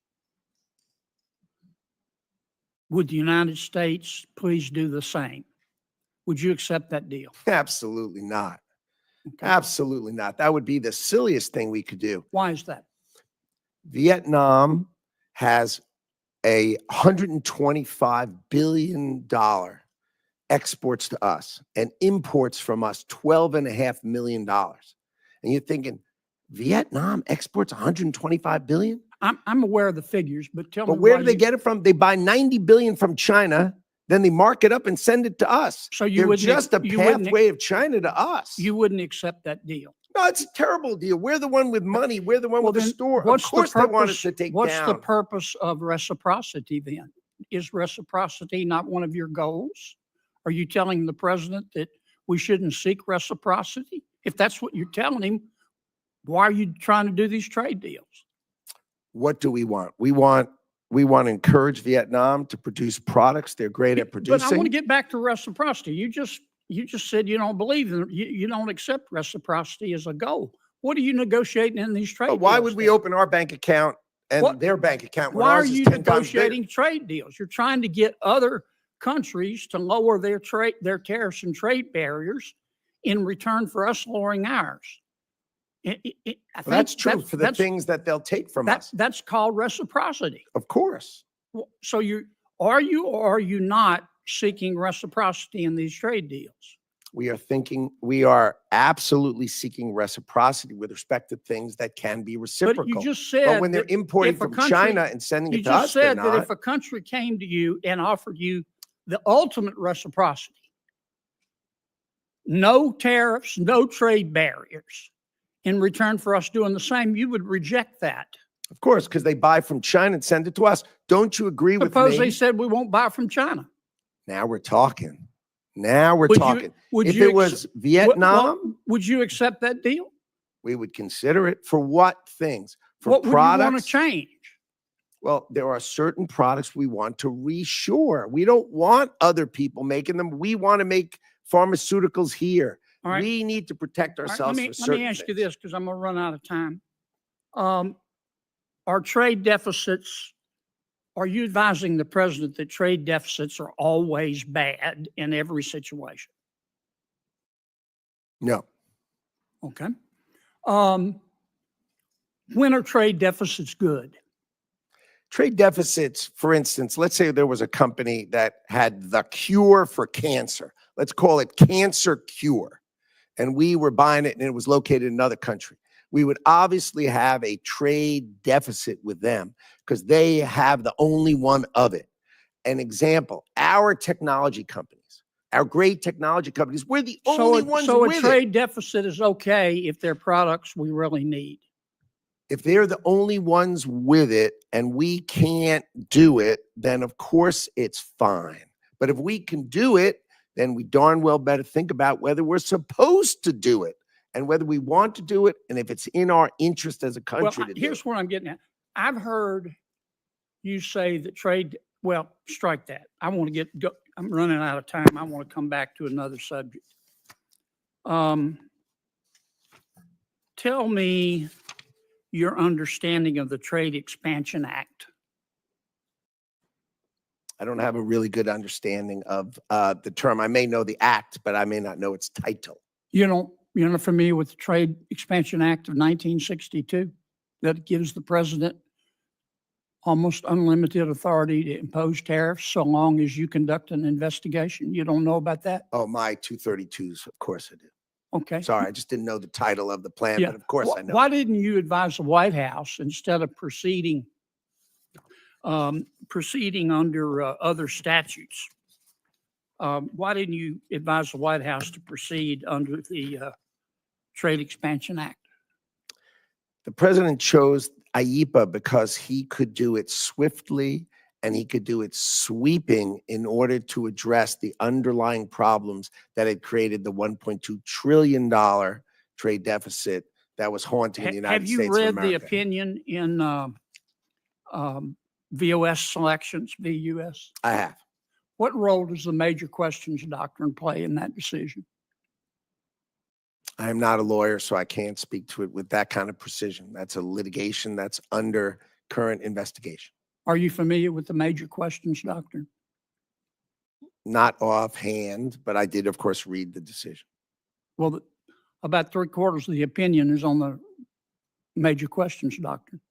Would the United States please do the same? Would you accept that deal? Absolutely not. Okay. Absolutely not. That would be the silliest thing we could do. Why is that? Vietnam has a $125 billion exports to us and imports from us $12.5 million. And you're thinking, Vietnam exports 125 billion? I'm aware of the figures, but tell me But where why do they you- get it from? They buy 90 billion from China, then they mark it up and send it to us. So you They're wouldn't just a you wouldn't- pathway of China to us. you wouldn't accept that deal? No, it's a terrible deal. We're the one with money. We're the one Well, with the then store. Of what's the course they want us purpose- to take What's the down. purpose of reciprocity then? Is reciprocity not one of your goals? Are you telling the president that we shouldn't seek reciprocity? If that's what you're telling him, why are you trying to do these trade deals? What do we want? We want to encourage Vietnam to produce products they're great at But I want to producing. get back to reciprocity. You just said you don't believe in you don't accept reciprocity as a goal. What are you negotiating in these trade But why deals would we then? open our bank account and What- their bank account when Why are ours is you 10 times bigger? negotiating trade deals? You're trying to get other countries to lower their tariffs and trade barriers in return for us lowering ours. I Well, think that's true for the that's- things that they'll take from us. That's called reciprocity. Of course. So are you or are you not seeking reciprocity in these trade deals? We are absolutely seeking reciprocity with respect to things that can be But reciprocal. you just But said when they're that importing if a from country- China and sending you it to us, just they're said that if not. a country came to you and offered you the ultimate reciprocity, no tariffs, no trade barriers, in return for us doing the same, you would reject that. Of course, because they buy from China and send it to us. Don't you agree with Suppose me? they said we won't buy from China. Now we're talking. Now we're Would you- talking. Would If you it was What- Vietnam, would you accept that deal? we would consider it. For what things? For What would you want to products? change? Well, there are certain products we want to reshore. We don't want other people making them. We want to make pharmaceuticals here. All right. We need to protect All right, ourselves for let certain me ask you things. this, because I'm going to run out of time. Are trade deficits, are you advising the president that trade deficits are always bad in every situation? No. Okay. When are trade deficits good? Trade deficits, for instance, let's say there was a company that had the cure for cancer. Let's call it Cancer Cure. And we were buying it and it was located in another country. We would obviously have a trade deficit with them because they have the only one of it. An example, our technology companies, our great technology companies, we're the only ones So a with it. trade deficit is okay if they're products we really need. If they're the only ones with it and we can't do it, then of course it's fine. But if we can do it, then we darn well better think about whether we're supposed to do it and whether we want to do it and if it's in our interest as a Well, country to do here's it. what I'm getting at. I've heard you say that well, strike that. I want to go, I'm running out of time. I want to come back to another subject. Tell me your understanding of the Trade Expansion Act. I don't have a really good understanding of the term. I may know the act, but I may not know its title. You're not familiar with the Trade Expansion Act of 1962 that gives the president almost unlimited authority to impose tariffs so long as you conduct an investigation? You don't know about that? Oh, my 232s, of course I do. Okay. Sorry, I just didn't know the title of the plan, Yeah. but of course I know. Why didn't you advise the White House instead of proceeding under other statutes? Why didn't you advise the White House to proceed under the Trade Expansion Act? The president chose IEPA because he could do it swiftly and he could do it sweeping in order to address the underlying problems that had created the $1.2 trillion trade deficit that was haunting the United Have you States of read the America. opinion in VOS selections, VUS. I have. What role does the major questions doctrine play in that decision? I am not a lawyer, so I can't speak to it with that kind of precision. That's a litigation that's under current investigation. Are you familiar with the major questions doctrine? Not offhand, but I did, of course, read the decision. Well, about 3/4 of the opinion is on the major questions doctrine.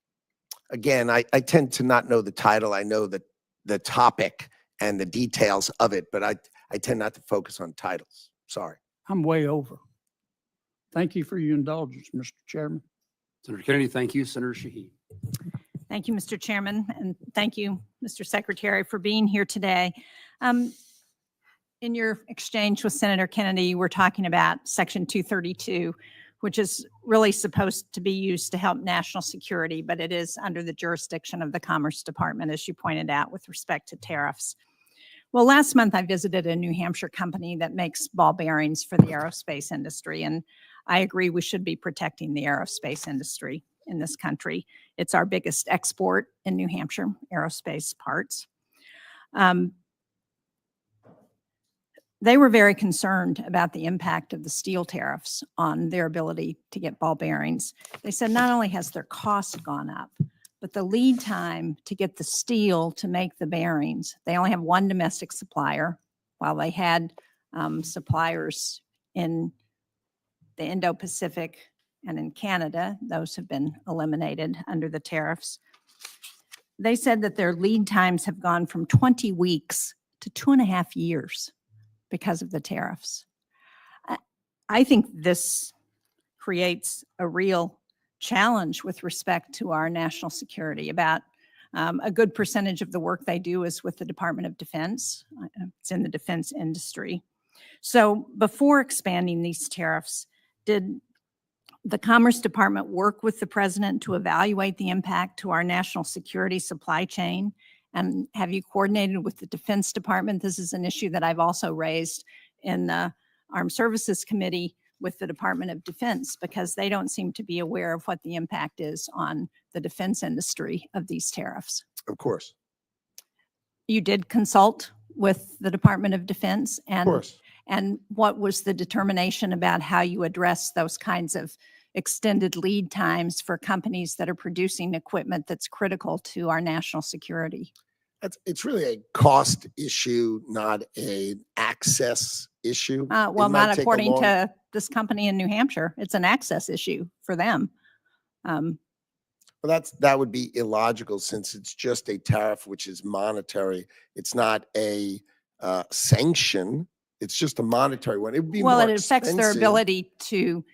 Again, I tend to not know the title. I know the topic and the details of it, but I tend not to focus on titles. Sorry. I'm way over. Thank you for your indulgence, Mr. Chairman. Senator Kennedy, thank you. Senator Shaheen. Thank you, Mr. Chairman, and thank you, Mr. Secretary, for being here today. In your exchange with Senator Kennedy, you were talking about Section 232, which is really supposed to be used to help national security, but it is under the jurisdiction of the Commerce Department, as you pointed out, with respect to tariffs. Well, last month I visited a New Hampshire company that makes ball bearings for the aerospace industry, and I agree we should be protecting the aerospace industry in this country. It's our biggest export in New Hampshire, aerospace parts. They were very concerned about the impact of the steel tariffs on their ability to get ball bearings. They said not only has their cost gone up, but the lead time to get the steel to make the bearings, they only have one domestic supplier, while they had suppliers in the Indo-Pacific and in Canada. Those have been eliminated under the tariffs. They said that their lead times have gone from 20 weeks to 2.5 years because of the tariffs. I think this creates a real challenge with respect to our national security. About a good percentage of the work they do is with the Department of Defense. It's in the defense industry. So before expanding these tariffs, did the Commerce Department work with the President to evaluate the impact to our national security supply chain? And have you coordinated with the Defense Department? This is an issue that I've also raised in the Armed Services Committee with the Department of Defense, because they don't seem to be aware of what the impact is on the defense industry of these tariffs. Of course. You did consult with the Department of Defense, Of and course. and what was the determination about how you address those kinds of extended lead times for companies that are producing equipment that's critical to our national security? It's really a cost issue, not an access issue. Well, It might not take a according long- to this company in New Hampshire. It's an access issue for them. Well, that would be illogical, since it's just a tariff, which is monetary. It's not a sanction. It's just a monetary one. It would be Well, more it affects their expensive. ability to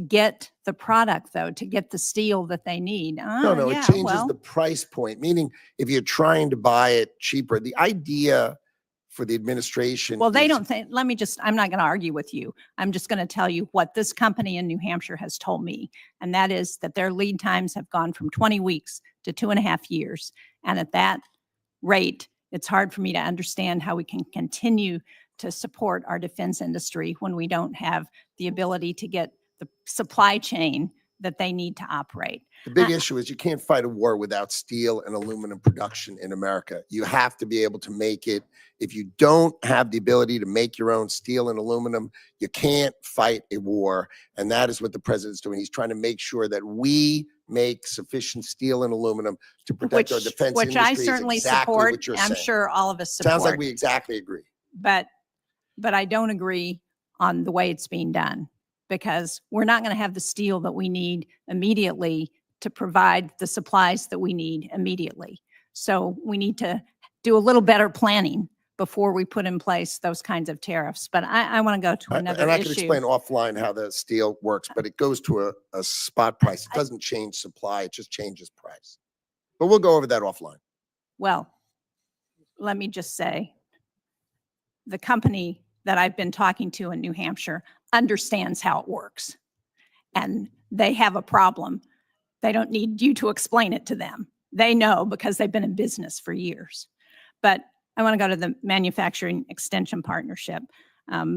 get the product, though, to get the steel that they need. No, Yeah, it changes well, the price point, meaning if you're trying to buy it cheaper, the idea for the administration. Well, they is- don't think, I'm not going to argue with you. I'm just going to tell you what this company in New Hampshire has told me. And that is that their lead times have gone from 20 weeks to 2.5 years. And at that rate, it's hard for me to understand how we can continue to support our defense industry when we don't have the ability to get the supply chain that they need to operate. The big issue is you can't fight a war without steel and aluminum production in America. You have to be able to make it. If you don't have the ability to make your own steel and aluminum, you can't fight a war. And that is what the president's doing. He's trying to make sure that we make sufficient steel and aluminum to protect our defense Which industry. I is certainly exactly support. what you're I'm saying. sure all of us support. Sounds like we exactly agree. But I don't agree on the way it's being done, because we're not going to have the steel that we need immediately to provide the supplies that we need immediately. So we need to do a little better planning before we put in place those kinds of tariffs. But I want to go to another And I issue. can explain offline how the steel works, but it goes to a spot price. It doesn't change supply, it just changes price. But we'll go over that offline. Well, let me just say, the company that I've been talking to in New Hampshire understands how it works. And they have a problem. They don't need you to explain it to them. They know, because they've been in business for years. But I want to go to the Manufacturing Extension Partnership,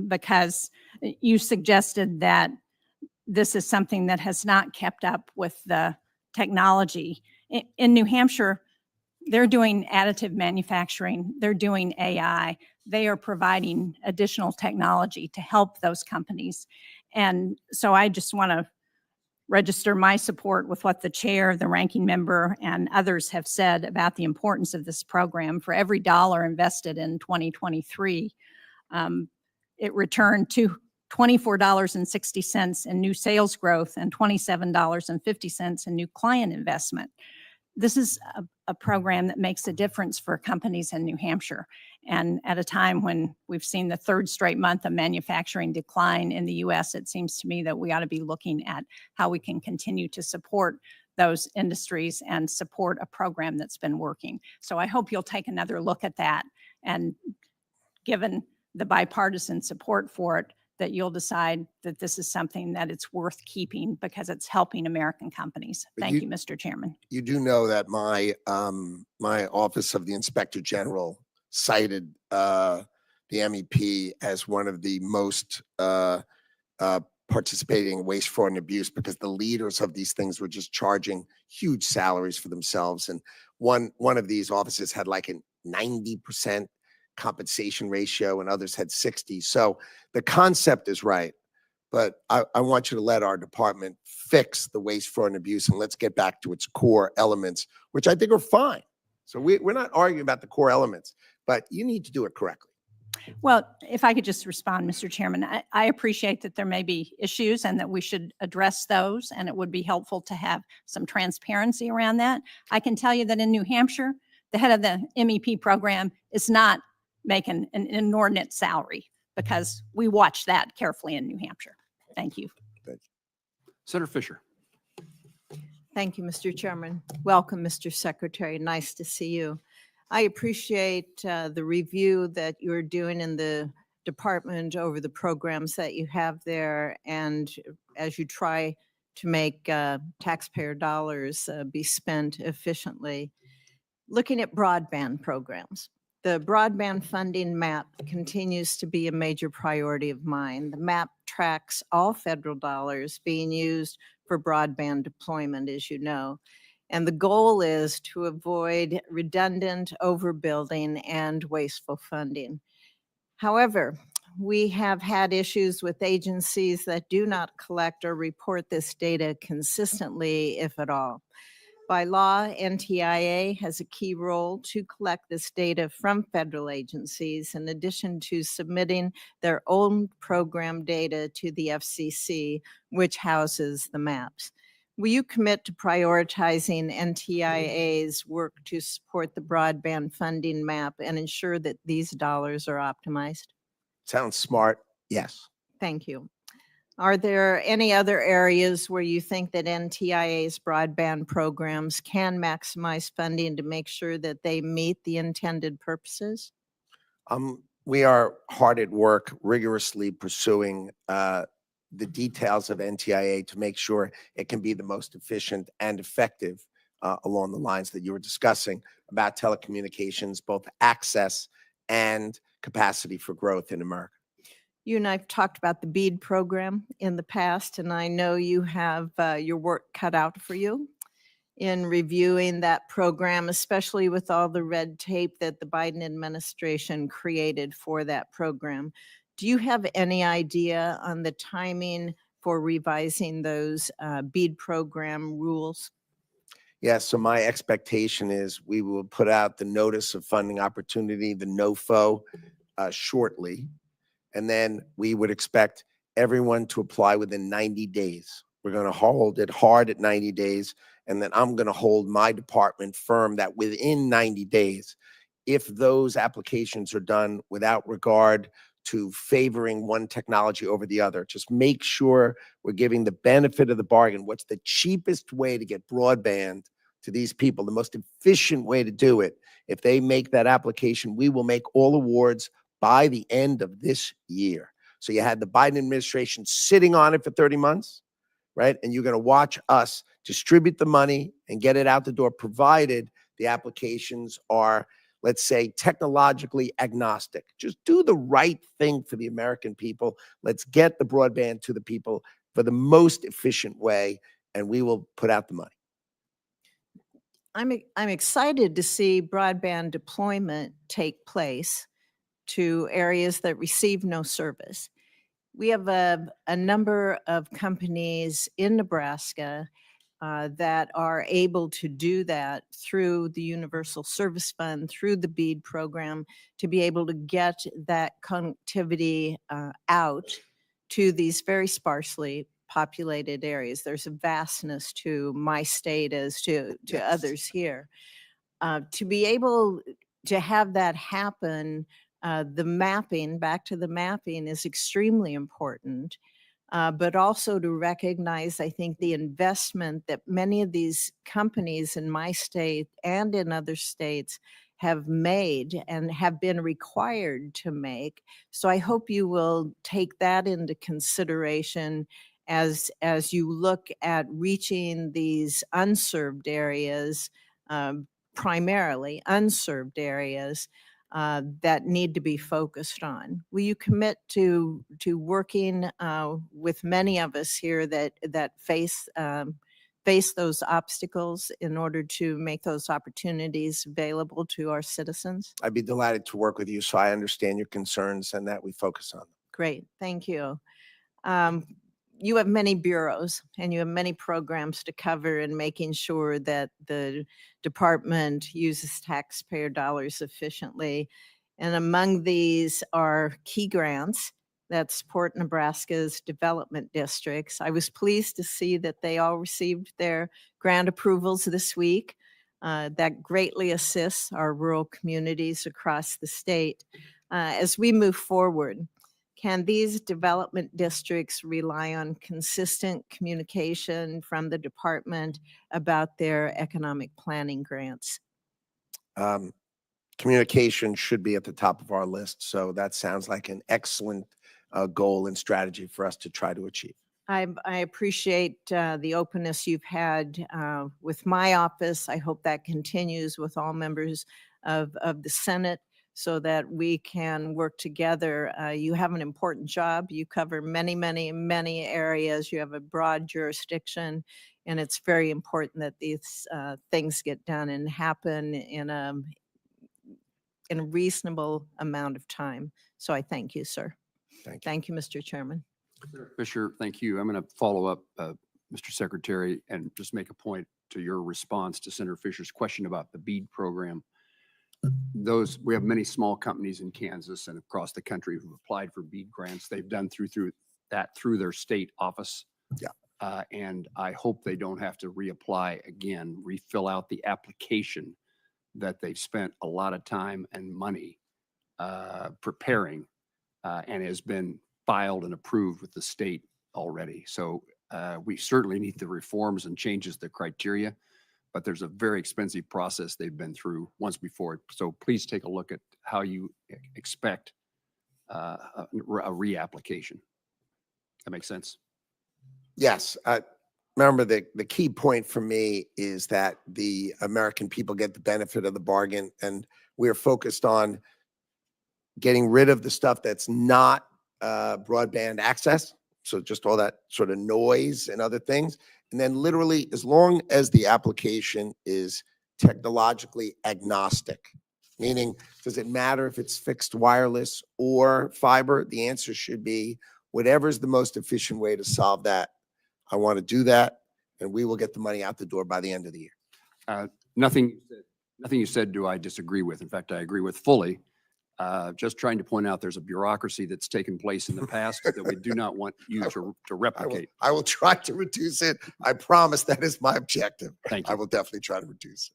because you suggested that this is something that has not kept up with the technology. In New Hampshire, they're doing additive manufacturing, they're doing AI, they are providing additional technology to help those companies. And so I just want to register my support with what the chair, the ranking member, and others have said about the importance of this program. For every dollar invested in 2023, it returned to $24.60 in new sales growth and $27.50 in new client investment. This is a program that makes a difference for companies in New Hampshire. And at a time when we've seen the third straight month of manufacturing decline in the US, it seems to me that we ought to be looking at how we can continue to support those industries and support a program that's been working. So I hope you'll take another look at that, and given the bipartisan support for it, that you'll decide that this is something that it's worth keeping because it's helping American companies. But Thank you, Mr. Chairman. You do know that my Office of the Inspector General cited the MEP as one of the most participating in waste, fraud, and abuse, because the leaders of these things were just charging huge salaries for themselves. And one of these offices had like a 90% compensation ratio, and others had 60. So the concept is right, but I want you to let our department fix the waste, fraud, and abuse, and let's get back to its core elements, which I think are fine. So we're not arguing about the core elements, but you need to do it correctly. Well, if I could just respond, Mr. Chairman, I appreciate that there may be issues and that we should address those, and it would be helpful to have some transparency around that. I can tell you that in New Hampshire, the head of the MEP program is not making an inordinate salary, because we watch that carefully in New Hampshire. Thank you. Senator Fisher. Thank you, Mr. Chairman. Welcome, Mr. Secretary. Nice to see you. I appreciate the review that you're doing in the department over the programs that you have there, and as you try to make taxpayer dollars be spent efficiently. Looking at broadband programs, the broadband funding map continues to be a major priority of mine. The map tracks all federal dollars being used for broadband deployment, as you know. And the goal is to avoid redundant overbuilding and wasteful funding. However, we have had issues with agencies that do not collect or report this data consistently, if at all. By law, NTIA has a key role to collect this data from federal agencies, in addition to submitting their own program data to the FCC, which houses the maps. Will you commit to prioritizing NTIA's work to support the broadband funding map and ensure that these dollars are optimized? Sounds smart. Yes. Thank you. Are there any other areas where you think that NTIA's broadband programs can maximize funding to make sure that they meet the intended purposes? We are hard at work rigorously pursuing the details of NTIA to make sure it can be the most efficient and effective along the lines that you were discussing about telecommunications, both access and capacity for growth in America. You and I have talked about the BEAD program in the past, and I know you have your work cut out for you in reviewing that program, especially with all the red tape that the Biden administration created for that program. Do you have any idea on the timing for revising those BEAD program rules? Yes, so my expectation is we will put out the notice of funding opportunity, the NOFO, shortly. And then we would expect everyone to apply within 90 days. We're going to hold it hard at 90 days. And then I'm going to hold my department firm that within 90 days, if those applications are done without regard to favoring one technology over the other, just make sure we're giving the benefit of the bargain. What's the cheapest way to get broadband to these people, the most efficient way to do it? If they make that application, we will make all awards by the end of this year. So you had the Biden administration sitting on it for 30 months, right? And you're going to watch us distribute the money and get it out the door, provided the applications are, let's say, technologically agnostic. Just do the right thing for the American people. Let's get the broadband to the people for the most efficient way, and we will put out the money. I'm excited to see broadband deployment take place to areas that receive no service. We have a number of companies in Nebraska that are able to do that through the Universal Service Fund, through the BEAD program, to be able to get that connectivity out to these very sparsely populated areas. There's a vastness to my state as to others here. To be able to have that happen, the mapping, back to the mapping, is extremely important. But also to recognize, I think, the investment that many of these companies in my state and in other states have made and have been required to make. So I hope you will take that into consideration as you look at reaching these unserved areas, primarily unserved areas, that need to be focused on. Will you commit to working with many of us here that face those obstacles in order to make those opportunities available to our citizens? I'd be delighted to work with you, so I understand your concerns and that we focus on them. Great, thank you. You have many bureaus and you have many programs to cover in making sure that the department uses taxpayer dollars efficiently. And among these are key grants that support Nebraska's development districts. I was pleased to see that they all received their grant approvals this week. That greatly assists our rural communities across the state. As we move forward, can these development districts rely on consistent communication from the department about their economic planning grants? Communication should be at the top of our list, so that sounds like an excellent goal and strategy for us to try to achieve. I appreciate the openness you've had with my office. I hope that continues with all members of the Senate, so that we can work together. You have an important job. You cover many, many, many areas. You have a broad jurisdiction, and it's very important that these things get done and happen in a reasonable amount of time. So I thank you, sir. Thank you. Thank you, Mr. Chairman. Fisher, thank you. I'm going to follow up, Mr. Secretary, and just make a point to your response to Senator Fisher's question about the BEAD program. We have many small companies in Kansas and across the country who've applied for BEAD grants. They've done through their state office. Yeah. And I hope they don't have to reapply again, refill out the application that they've spent a lot of time and money preparing and has been filed and approved with the state already. So we certainly need the reforms and changes the criteria, but there's a very expensive process they've been through once before. So please take a look at how you expect a reapplication. That makes sense? Yes. Remember, the key point for me is that the American people get the benefit of the bargain, and we're focused on getting rid of the stuff that's not broadband access. So just all that sort of noise and other things. And then literally, as long as the application is technologically agnostic, meaning does it matter if it's fixed wireless or fiber? The answer should be whatever's the most efficient way to solve that. I want to do that, and we will get the money out the door by the end of the year. Nothing you said do I disagree with. In fact, I agree with fully. Just trying to point out there's a bureaucracy that's taken place in the past that we do not want you to replicate. I will try to reduce it. I promise that is my objective. Thank I you. will definitely try to reduce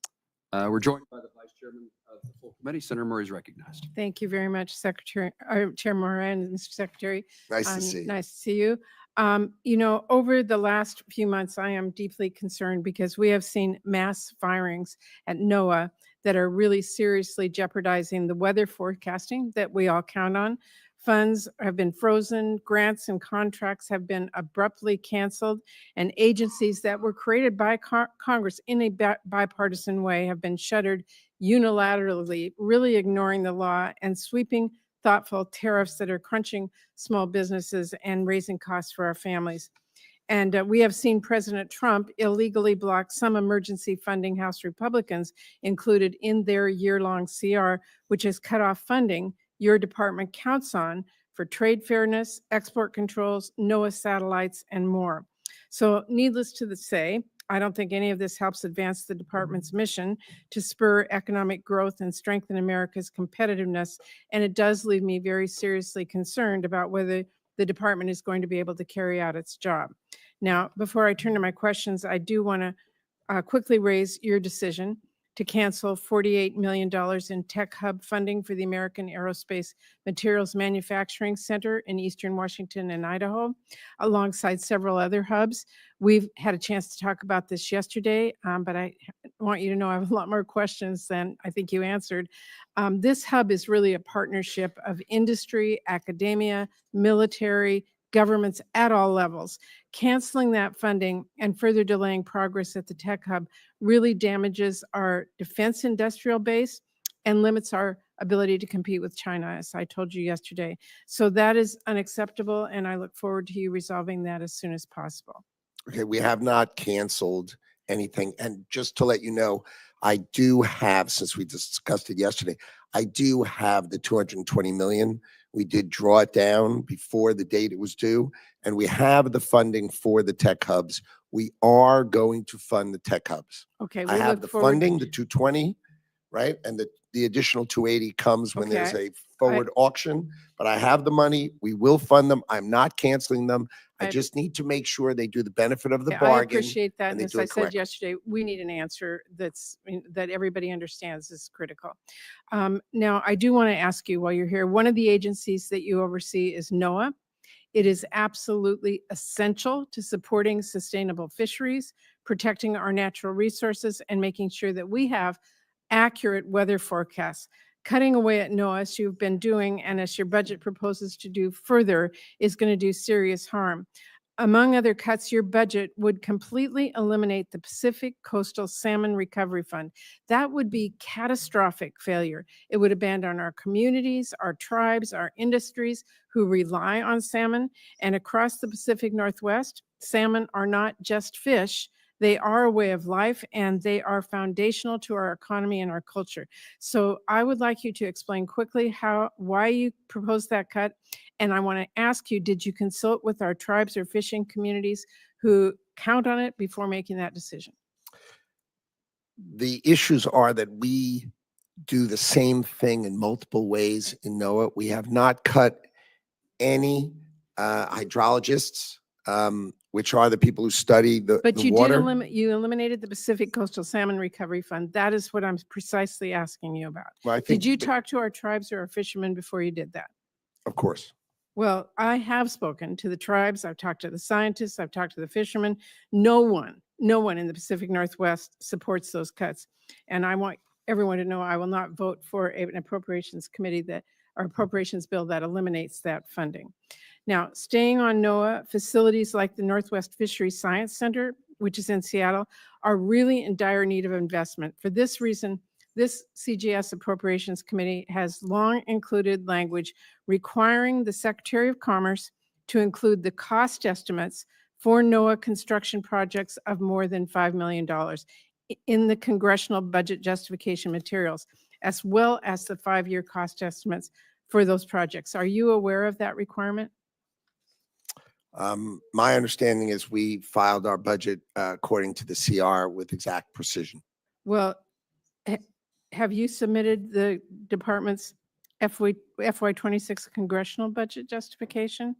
it. We're joined by the Vice Chairman of the full committee. Senator Murray is recognized. Thank you very much, Secretary, Chair Moran, and Mr. Secretary. Nice to see you. Nice to see you. Over the last few months, I am deeply concerned because we have seen mass firings at NOAA that are really seriously jeopardizing the weather forecasting that we all count on. Funds have been frozen, grants and contracts have been abruptly canceled, and agencies that were created by Congress in a bipartisan way have been shuttered unilaterally, really ignoring the law and sweeping thoughtful tariffs that are crunching small businesses and raising costs for our families. And we have seen President Trump illegally block some emergency funding House Republicans included in their year-long CR, which has cut off funding your department counts on for trade fairness, export controls, NOAA satellites, and more. So needless to say, I don't think any of this helps advance the department's mission to spur economic growth and strengthen America's competitiveness. And it does leave me very seriously concerned about whether the department is going to be able to carry out its job. Now, before I turn to my questions, I do want to quickly raise your decision to cancel $48 million in Tech Hub funding for the American Aerospace Materials Manufacturing Center in Eastern Washington and Idaho, alongside several other hubs. We've had a chance to talk about this yesterday, but I want you to know I have a lot more questions than I think you answered. This hub is really a partnership of industry, academia, military, governments at all levels. Canceling that funding and further delaying progress at the Tech Hub really damages our defense industrial base and limits our ability to compete with China, as I told you yesterday. So that is unacceptable, and I look forward to you resolving that as soon as possible. Okay, we have not canceled anything. And just to let you know, I do have, since we discussed it yesterday, I do have the 220 million. We did draw it down before the date it was due, and we have the funding for the tech hubs. We are going to fund the tech hubs. Okay, I we have look the forward. funding, the 220, right? And the additional 280 comes when there's Okay. a forward auction, but I have the money. We will fund them. I'm not canceling them. I I- just need to make sure they do the benefit of the I bargain. appreciate that. and And they as do I it said correctly. yesterday, we need an answer that everybody understands is critical. Now, I do want to ask you while you're here, one of the agencies that you oversee is NOAA. It is absolutely essential to supporting sustainable fisheries, protecting our natural resources, and making sure that we have accurate weather forecasts. Cutting away at NOAA, as you've been doing, and as your budget proposes to do further, is going to do serious harm. Among other cuts, your budget would completely eliminate the Pacific Coastal Salmon Recovery Fund. That would be catastrophic failure. It would abandon our communities, our tribes, our industries who rely on salmon. And across the Pacific Northwest, salmon are not just fish. They are a way of life, and they are foundational to our economy and our culture. So I would like you to explain quickly why you proposed that cut. And I want to ask you, did you consult with our tribes or fishing communities who count on it before making that decision? The issues are that we do the same thing in multiple ways in NOAA. We have not cut any hydrologists, which are the people who study the But you water. you eliminated the Pacific Coastal Salmon Recovery Fund. That is what I'm precisely asking you about. Well, I think Did you that- talk to our tribes or our fishermen before you did that? Of course. Well, I have spoken to the tribes. I've talked to the scientists. I've talked to the fishermen. No one in the Pacific Northwest supports those cuts. And I want everyone to know I will not vote for an appropriations committee or appropriations bill that eliminates that funding. Now, staying on NOAA, facilities like the Northwest Fisheries Science Center, which is in Seattle, are really in dire need of investment. For this reason, this CGS Appropriations Committee has long included language requiring the Secretary of Commerce to include the cost estimates for NOAA construction projects of more than $5 million in the congressional budget justification materials, as well as the 5-year cost estimates for those projects. Are you aware of that requirement? My understanding is we filed our budget according to the CR with exact precision. Well, have you submitted the department's FY26 congressional budget justification?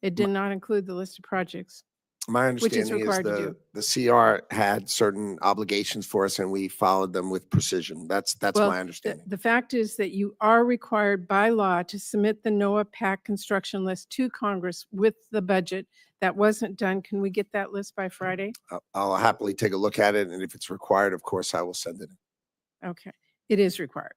It did not include the list of projects. My Which is understanding is required to the CR had certain obligations for us and we followed them with precision. That's Well, my understanding. The fact is that you are required by law to submit the NOAA PAC construction list to Congress with the budget. That wasn't done. Can we get that list by Friday? I'll happily take a look at it, and if it's required, of course, I will send it in. Okay, it is required.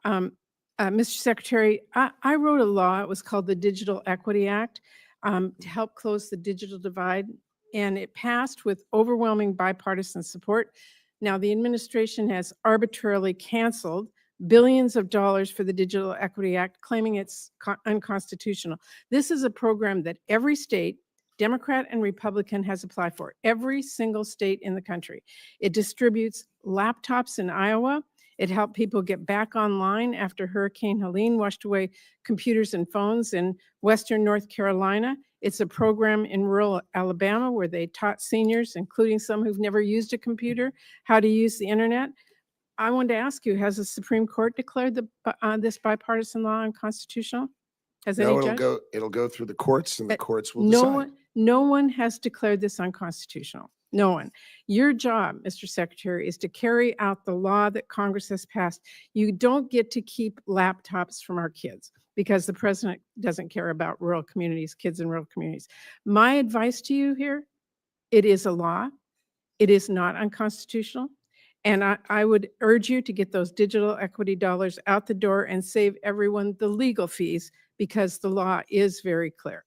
Mr. Secretary, I wrote a law, it was called the Digital Equity Act, to help close the digital divide, and it passed with overwhelming bipartisan support. Now, the administration has arbitrarily canceled billions of dollars for the Digital Equity Act, claiming it's unconstitutional. This is a program that every state, Democrat and Republican has applied for. Every single state in the country. It distributes laptops in Iowa. It helped people get back online after Hurricane Helene washed away computers and phones in Western North Carolina. It's a program in rural Alabama where they taught seniors, including some who've never used a computer, how to use the internet. I wanted to ask you, has the Supreme Court declared this bipartisan law unconstitutional? Has No, any judge? it'll go through the courts and the But courts will No decide. no one has declared this unconstitutional. No one. Your job, Mr. Secretary, is to carry out the law that Congress has passed. You don't get to keep laptops from our kids because the president doesn't care about rural communities, kids in rural communities. My advice to you here, it is a law. It is not unconstitutional. And I would urge you to get those digital equity dollars out the door and save everyone the legal fees because the law is very clear.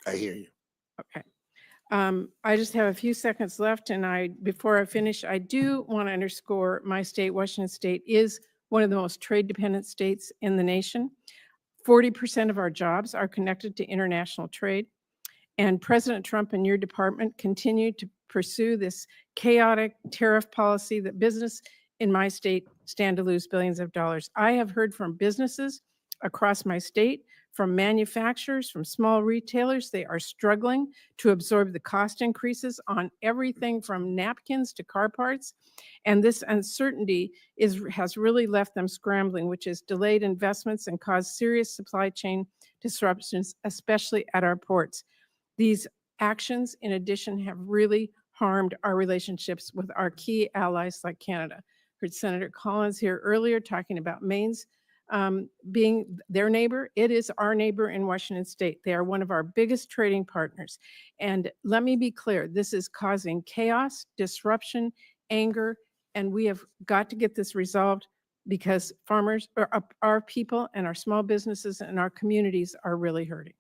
I hear you. Okay. I just have a few seconds left, and before I finish, I do want to underscore my state, Washington State, is one of the most trade-dependent states in the nation. 40% of our jobs are connected to international trade, and President Trump and your department continue to pursue this chaotic tariff policy that business in my state stand to lose billions of dollars. I have heard from businesses across my state, from manufacturers, from small retailers. They are struggling to absorb the cost increases on everything from napkins to car parts. And this uncertainty has really left them scrambling, which has delayed investments and caused serious supply chain disruptions, especially at our ports. These actions, in addition, have really harmed our relationships with our key allies like Canada. Heard Senator Collins here earlier talking about Maine's being their neighbor. It is our neighbor in Washington State. They are one of our biggest trading partners. And let me be clear, this is causing chaos, disruption, anger, and we have got to get this resolved because farmers, or our people and our small businesses and our communities are really hurting.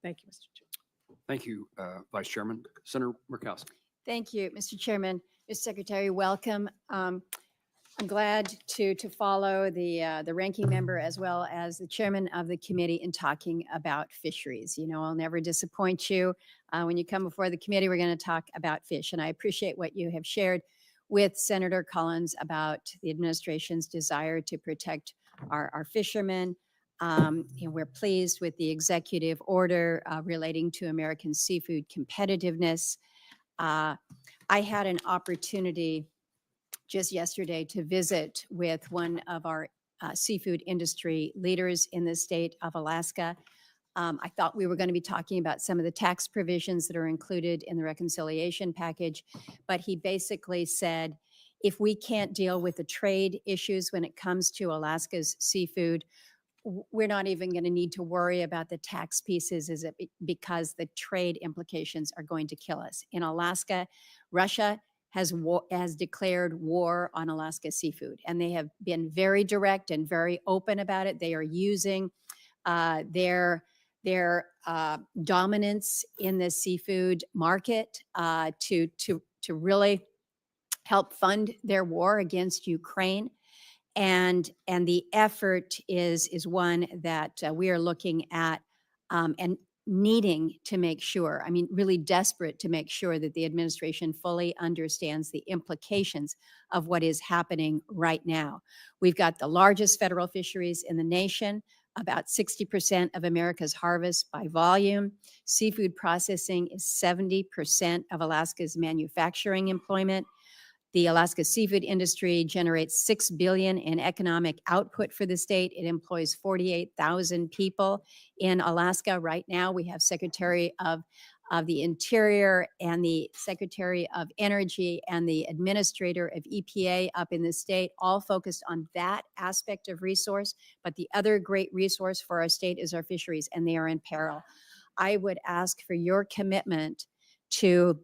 Thank you, Mr. Chair. Thank you, Vice Chairman. Senator Murkowski. Thank you, Mr. Chairman. Mr. Secretary, welcome. I'm glad to follow the ranking member as well as the chairman of the committee in talking about fisheries. You know, I'll never disappoint you. When you come before the committee, we're going to talk about fish. And I appreciate what you have shared with Senator Collins about the administration's desire to protect our fishermen. And we're pleased with the executive order relating to American seafood competitiveness. I had an opportunity just yesterday to visit with one of our seafood industry leaders in the state of Alaska. I thought we were going to be talking about some of the tax provisions that are included in the reconciliation package, but he basically said, if we can't deal with the trade issues when it comes to Alaska's seafood, we're not even going to need to worry about the tax pieces, because the trade implications are going to kill us. In Alaska, Russia has declared war on Alaska seafood, and they have been very direct and very open about it. They are using their dominance in the seafood market to really help fund their war against Ukraine. And the effort is one that we are looking at and needing to make sure, I mean, really desperate to make sure that the administration fully understands the implications of what is happening right now. We've got the largest federal fisheries in the nation, about 60% of America's harvest by volume. Seafood processing is 70% of Alaska's manufacturing employment. The Alaska seafood industry generates $6 billion in economic output for the state. It employs 48,000 people in Alaska. Right now, we have Secretary of the Interior and the Secretary of Energy and the Administrator of EPA up in the state, all focused on that aspect of resource. But the other great resource for our state is our fisheries, and they are in peril. I would ask for your commitment to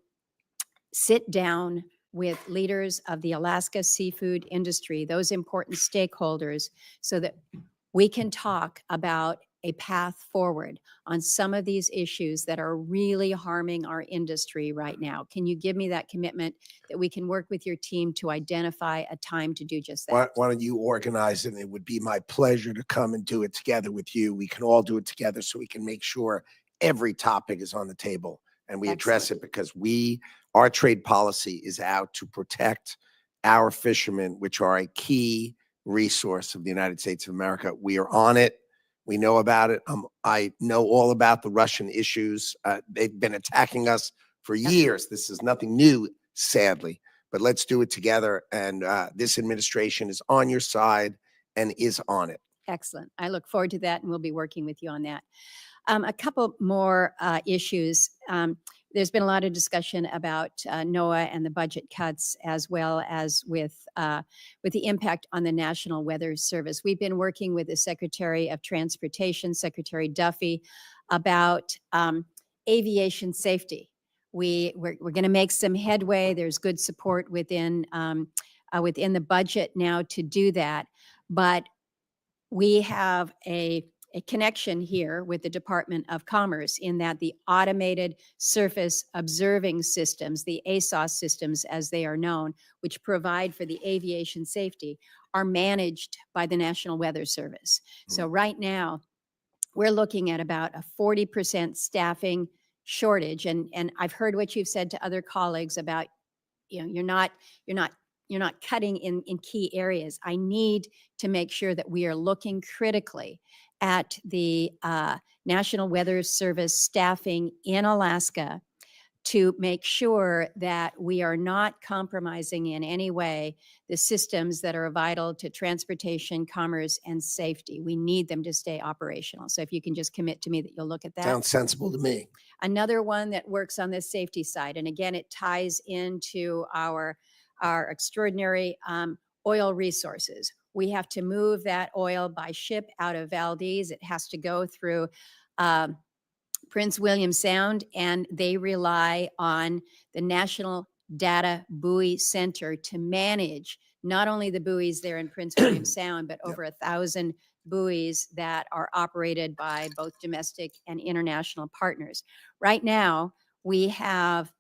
sit down with leaders of the Alaska seafood industry, those important stakeholders, so that we can talk about a path forward on some of these issues that are really harming our industry right now? Can you give me that commitment that we can work with your team to identify a time to do just that? Why don't you organize it? And it would be my pleasure to come and do it together with you. We can all do it together so we can make sure every topic is on the table and we address it, because our trade policy is out to protect our fishermen, which are a key resource of the United States of America. We are on it. We know about it. I know all about the Russian issues. They've been attacking us for years. This is nothing new, sadly, but let's do it together. And this administration is on your side and is on it. Excellent. I look forward to that, and we'll be working with you on that. A couple more issues. There's been a lot of discussion about NOAA and the budget cuts, as well as with the impact on the National Weather Service. We've been working with the Secretary of Transportation, Secretary Duffy, about aviation safety. We're going to make some headway. There's good support within the budget now to do that, but we have a connection here with the Department of Commerce in that the automated surface observing systems, the ASOS systems as they are known, which provide for the aviation safety, are managed by the National Weather Service. So right now, we're looking at about a 40% staffing shortage. And I've heard what you've said to other colleagues about, you're not cutting in key areas. I need to make sure that we are looking critically at the National Weather Service staffing in Alaska to make sure that we are not compromising in any way the systems that are vital to transportation, commerce, and safety. We need them to stay operational. So if you can just commit to me that you'll look at that. Sounds sensible to me. Another one that works on the safety side, and again, it ties into our extraordinary oil resources. We have to move that oil by ship out of Valdez. It has to go through Prince William Sound, and they rely on the National Data Buoy Center to manage not only the buoys there in Prince William Sound, but over 1,000 buoys that are operated by both domestic and international partners. Right now, we have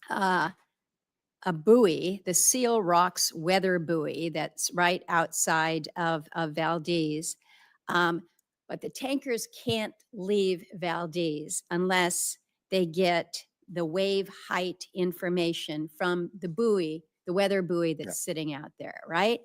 a buoy, the Seal Rocks weather buoy, that's right outside of Valdez. But the tankers can't leave Valdez unless they get the wave height information from the buoy, the weather buoy that's sitting out there, right?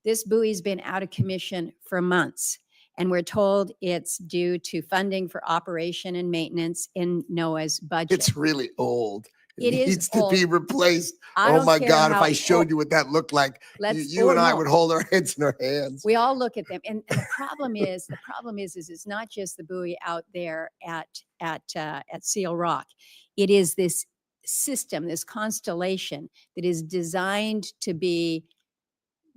This buoy's been out of commission for months, and we're told it's due to funding for operation and maintenance in NOAA's budget. It's really old. It is needs to be old. replaced. I Oh don't my care God, if how I showed old- you what that looked like, Let's- you and oh, I no. would hold our heads in our hands. We all look at them, and the problem is it's not just the buoy out there at Seal Rock. It is this system, this constellation that is designed to be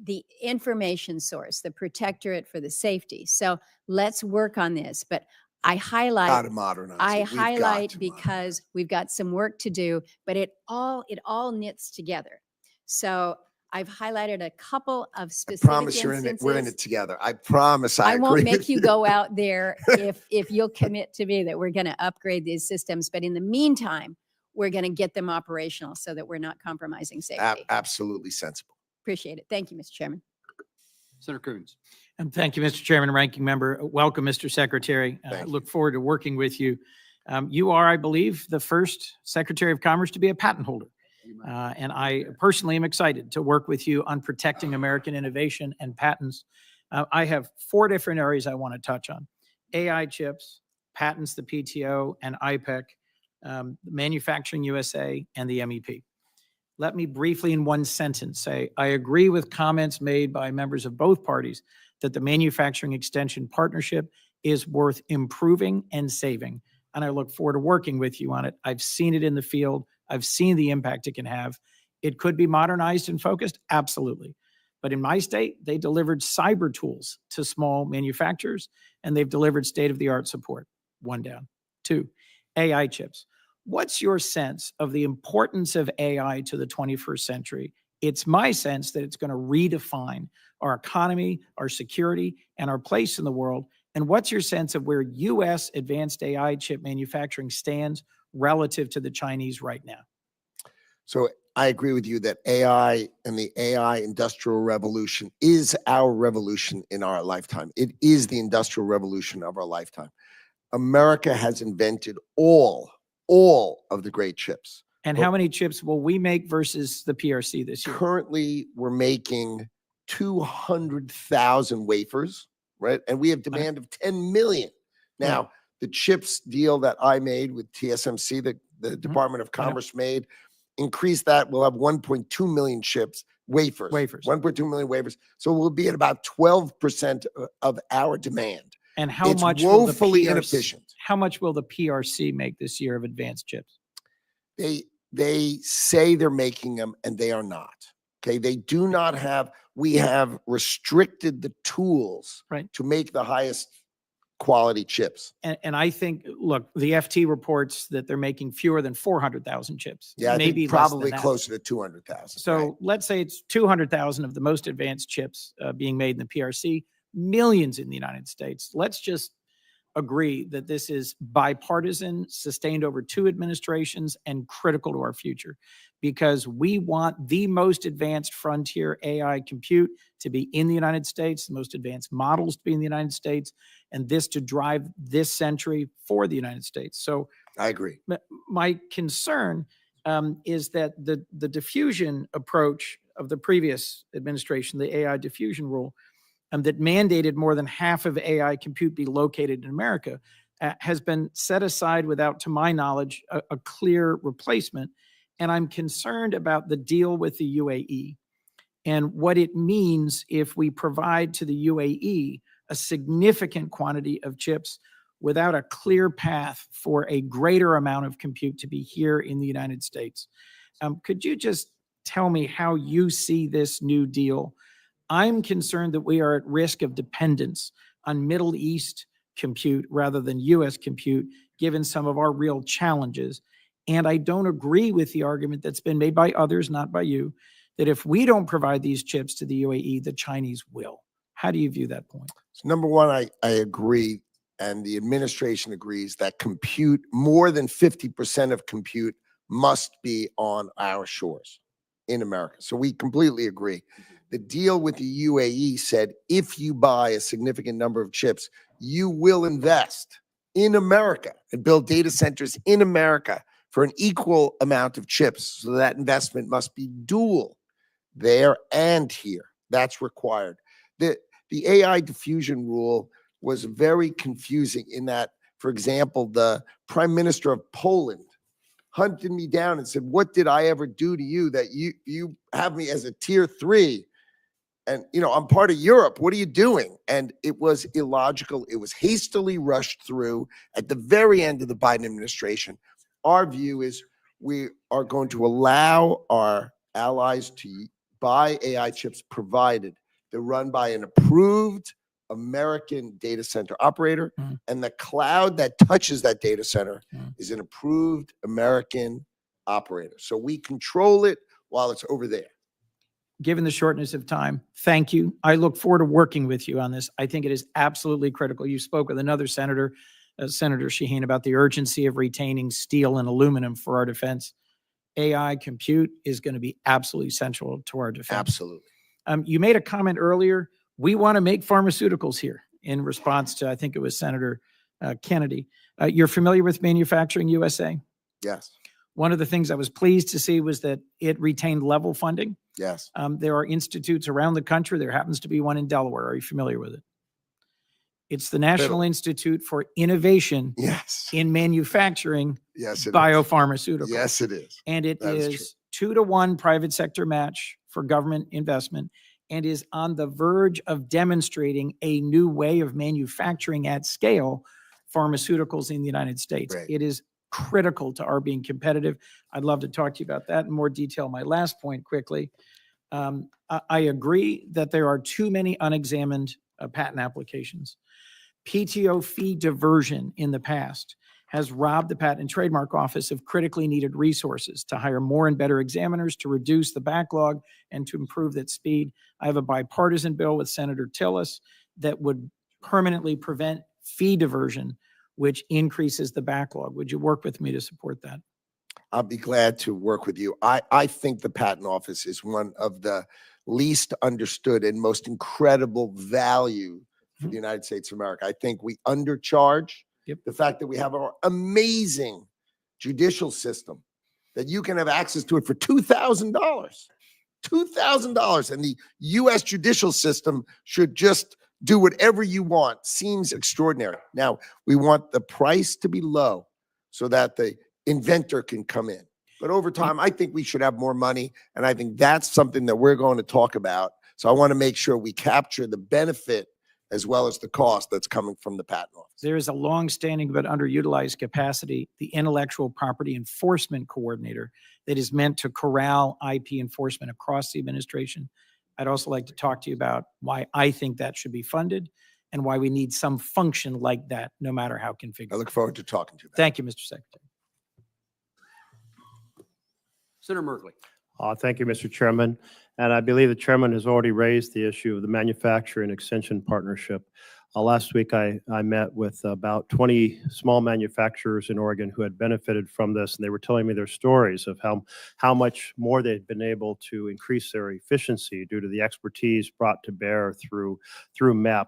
the information source, the protectorate for the safety. So let's work on this. But I Got highlight to modernize I it. We've got highlight to because we've got some work to do, but it all knits together. So I've highlighted a couple of I specific promise you're in it. We're in it instances. together. I promise. I I won't agree make with you go out there if you'll commit to me that we're going to upgrade these systems. But in the meantime, we're going to get them operational so that we're not compromising safety. Absolutely sensible. Appreciate it. Thank you, Mr. Chairman. Senator Coons. And thank you, Mr. Chairman and Ranking Member. Welcome, Mr. Secretary. Thank you. Look forward to working with you. You are, I believe, the first Secretary of Commerce to be a patent holder. And I personally am excited to work with you on protecting American innovation and patents. I have 4 different areas I want to touch on: AI chips, patents, the PTO and IPEC, Manufacturing USA, and the MEP. Let me briefly in one sentence say, I agree with comments made by members of both parties that the manufacturing extension partnership is worth improving and saving. And I look forward to working with you on it. I've seen it in the field. I've seen the impact it can have. It could be modernized and focused, absolutely. But in my state, they delivered cyber tools to small manufacturers, and they've delivered state-of-the-art support. 1 down. 2, AI chips. What's your sense of the importance of AI to the 21st century? It's my sense that it's going to redefine our economy, our security, and our place in the world. And what's your sense of where U.S. advanced AI chip manufacturing stands relative to the Chinese right now? So I agree with you that AI and the AI industrial revolution is our revolution in our lifetime. It is the industrial revolution of our lifetime. America has invented all of the great chips. And how many chips will we make versus the PRC this year? Currently, we're making 200,000 wafers, right? And we have demand of 10 million. Now, the chips deal that I made with TSMC, the Department of Commerce made, increase that. We'll have 1.2 million chips, wafers. 1.2 million wafers. So we'll be at about 12% of our demand. And how It's much will the woefully PRC, inefficient. how much will the PRC make this year of advanced chips? They say they're making them and they are not. Okay, they do not have, we have restricted the tools to make the highest quality chips. And I think, look, the FT reports that they're making fewer than 400,000 chips. Yeah, I maybe think less than probably that. closer to 200,000. So right? let's say it's 200,000 of the most advanced chips being made in the PRC, millions in the United States. Let's just agree that this is bipartisan, sustained over 2 administrations, and critical to our future, because we want the most advanced frontier AI compute to be in the United States, the most advanced models to be in the United States, and this to drive this century for the United States. So I agree. My concern is that the diffusion approach of the previous administration, the AI diffusion rule, that mandated more than half of AI compute be located in America, has been set aside without, to my knowledge, a clear replacement. And I'm concerned about the deal with the UAE and what it means if we provide to the UAE a significant quantity of chips without a clear path for a greater amount of compute to be here in the United States. Could you just tell me how you see this new deal? I'm concerned that we are at risk of dependence on Middle East compute rather than U.S. compute, given some of our real challenges. And I don't agree with the argument that's been made by others, not by you, that if we don't provide these chips to the UAE, the Chinese will. How do you view that point? So number one, I agree, and the administration agrees that compute, more than 50% of compute must be on our shores in America. So we completely agree. The deal with the UAE said, if you buy a significant number of chips, you will invest in America and build data centers in America for an equal amount of chips. So that investment must be dual there and here. That's required. The AI diffusion rule was very confusing in that, for example, the Prime Minister of Poland hunted me down and said, what did I ever do to you that you have me as a tier 3? And, you know, I'm part of Europe. What are you doing? And it was illogical. It was hastily rushed through at the very end of the Biden administration. Our view is we are going to allow our allies to buy AI chips provided they're run by an approved American data center operator, and the cloud that touches that data center is an approved American operator. So we control it while it's over there. Given the shortness of time, thank you. I look forward to working with you on this. I think it is absolutely critical. You spoke with another senator, Senator Shaheen, about the urgency of retaining steel and aluminum for our defense. AI compute is going to be absolutely central to our defense. Absolutely. You made a comment earlier. We want to make pharmaceuticals here in response to, I think it was Senator Kennedy. You're familiar with Manufacturing USA? Yes. One of the things I was pleased to see was that it retained level funding. Yes. There are institutes around the country. There happens to be one in Delaware. Are you familiar with it? It's the National Institute for Innovation in Manufacturing Biopharmaceuticals. Yes, it is. And it That is 2-to-1 private sector match for government investment, and is on the verge of demonstrating a new way of manufacturing at scale pharmaceuticals in the United States. Right. It is critical to our being competitive. I'd love to talk to you about that in more detail. My last point quickly. I agree that there are too many unexamined patent applications. PTO fee diversion in the past has robbed the Patent and Trademark Office of critically needed resources to hire more and better examiners, to reduce the backlog, and to improve that speed. I have a bipartisan bill with Senator Tillis that would permanently prevent fee diversion, which increases the backlog. Would you work with me to support that? I'll be glad to work with you. I think the Patent Office is one of the least understood and most incredible value for the United States of America. I think we undercharge. Yep. The fact that we have our amazing judicial system, that you can have access to it for $2,000. $2,000. And the U.S. judicial system should just do whatever you want. Seems extraordinary. Now, we want the price to be low so that the inventor can come in. But over time, I think we should have more money. And I think that's something that we're going to talk about. So I want to make sure we capture the benefit as well as the cost that's coming from the Patent Office. There is a long-standing but underutilized capacity, the Intellectual Property Enforcement Coordinator, that is meant to corral IP enforcement across the administration. I'd also like to talk to you about why I think that should be funded and why we need some function like that, no matter how configured. I look forward to talking to you. Thank you, Mr. Secretary. Senator Merkley. Thank you, Mr. Chairman. And I believe the chairman has already raised the issue of the manufacturing extension partnership. Last week, I met with about 20 small manufacturers in Oregon who had benefited from this, and they were telling me their stories of how much more they'd been able to increase their efficiency due to the expertise brought to bear through MEP.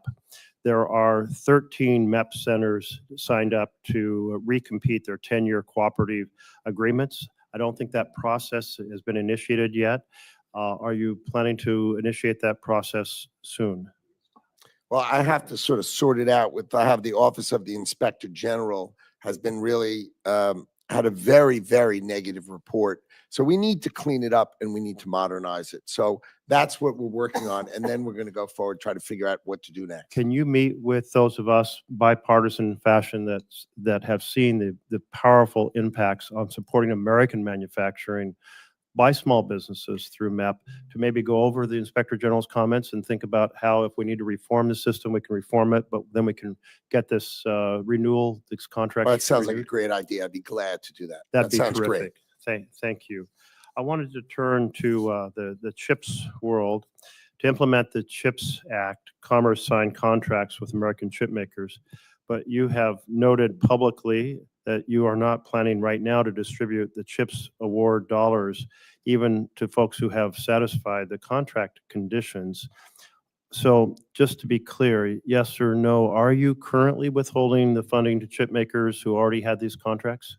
There are 13 MEP centers signed up to recompete their 10-year cooperative agreements. I don't think that process has been initiated yet. Are you planning to initiate that process soon? Well, I have to sort of sort it out with, I have the Office of the Inspector General has been really, had a very, very negative report. So we need to clean it up and we need to modernize it. So that's what we're working on. And then we're going to go forward, try to figure out what to do next. Can you meet with those of us bipartisan fashion that have seen the powerful impacts on supporting American manufacturing by small businesses through MEP to maybe go over the Inspector General's comments and think about how if we need to reform the system, we can reform it, but then we can get this renewal, this contract. Well, that sounds like a renewed? great idea. I'd be glad to do that. That'd That be sounds terrific. great. Thank you. I wanted to turn to the CHIPS world. To implement the CHIPS Act, Commerce signed contracts with American chip makers, but you have noted publicly that you are not planning right now to distribute the CHIPS award dollars even to folks who have satisfied the contract conditions. So just to be clear, yes or no, are you currently withholding the funding to chip makers who already had these contracts?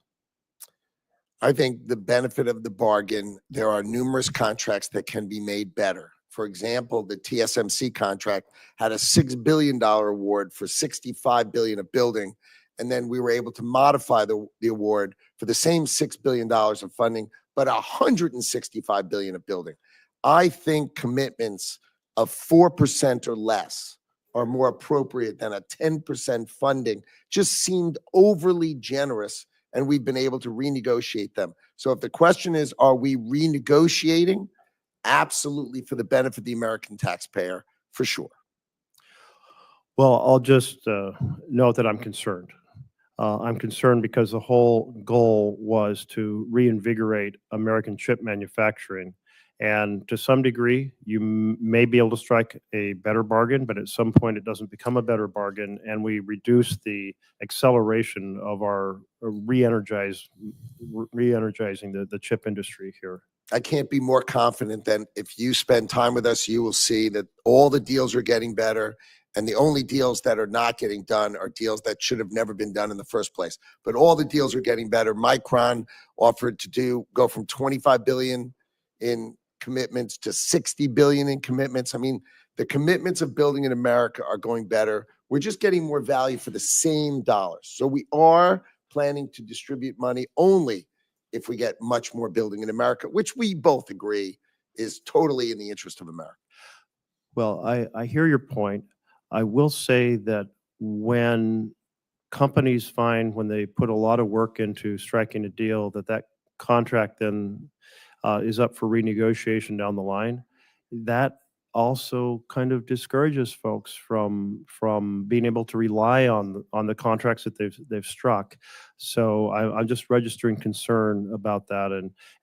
I think the benefit of the bargain, there are numerous contracts that can be made better. For example, the TSMC contract had a $6 billion award for $65 billion of building. And then we were able to modify the award for the same $6 billion of funding, but $165 billion of building. I think commitments of 4% or less are more appropriate than a 10% funding. Just seemed overly generous, and we've been able to renegotiate them. So if the question is, are we renegotiating? Absolutely, for the benefit of the American taxpayer, for sure. Well, I'll just note that I'm concerned. I'm concerned because the whole goal was to reinvigorate American chip manufacturing. And to some degree, you may be able to strike a better bargain, but at some point it doesn't become a better bargain, and we reduce the acceleration of our re-energizing the chip industry here. I can't be more confident than if you spend time with us, you will see that all the deals are getting better. And the only deals that are not getting done are deals that should have never been done in the first place. But all the deals are getting better. Micron offered to go from 25 billion in commitments to 60 billion in commitments. I mean, the commitments of building in America are going better. We're just getting more value for the same dollars. So we are planning to distribute money only if we get much more building in America, which we both agree is totally in the interest of America. Well, I hear your point. I will say that when companies find when they put a lot of work into striking a deal that contract then is up for renegotiation down the line, that also kind of discourages folks from being able to rely on the contracts that they've struck. So I'm just registering concern about that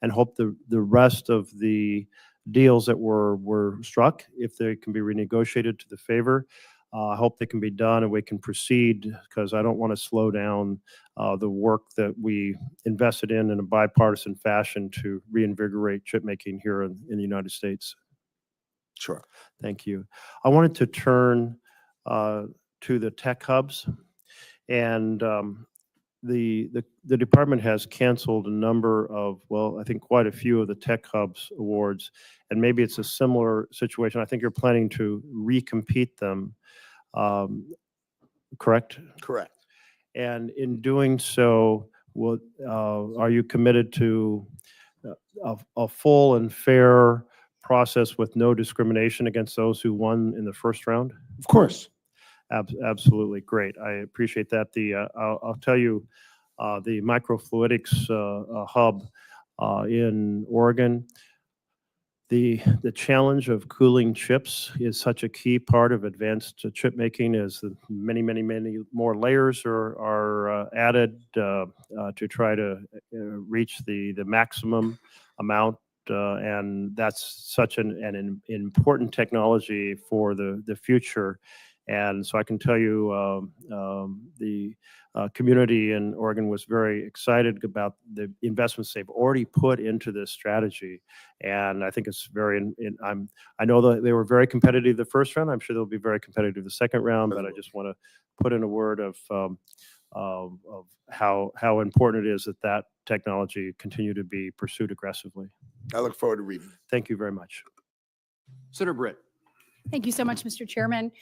and hope the rest of the deals that were struck, if they can be renegotiated to the favor, I hope they can be done and we can proceed, because I don't want to slow down the work that we invested in a bipartisan fashion to reinvigorate chip making here in the United States. Sure. Thank you. I wanted to turn to the tech hubs, and the department has canceled a number of, well, I think quite a few of the tech hubs awards, and maybe it's a similar situation. I think you're planning to recompete them, correct? Correct. And in doing so, are you committed to a full and fair process with no discrimination against those who won in the first round? Of course. Absolutely, great. I appreciate that. I'll tell you, the microfluidics hub in Oregon, the challenge of cooling chips is such a key part of advanced chip making, as the many more layers are added to try to reach the maximum amount. And that's such an important technology for the future. And so I can tell you the community in Oregon was very excited about the investments they've already put into this strategy. And I think it's I know that they were very competitive the first round. I'm sure they'll be very competitive the second round, but I just want to put in a word of how important it is that technology continue to be pursued aggressively. I look forward to reading. Thank you very much. Senator Britt. Thank you so much, Mr. Chairman.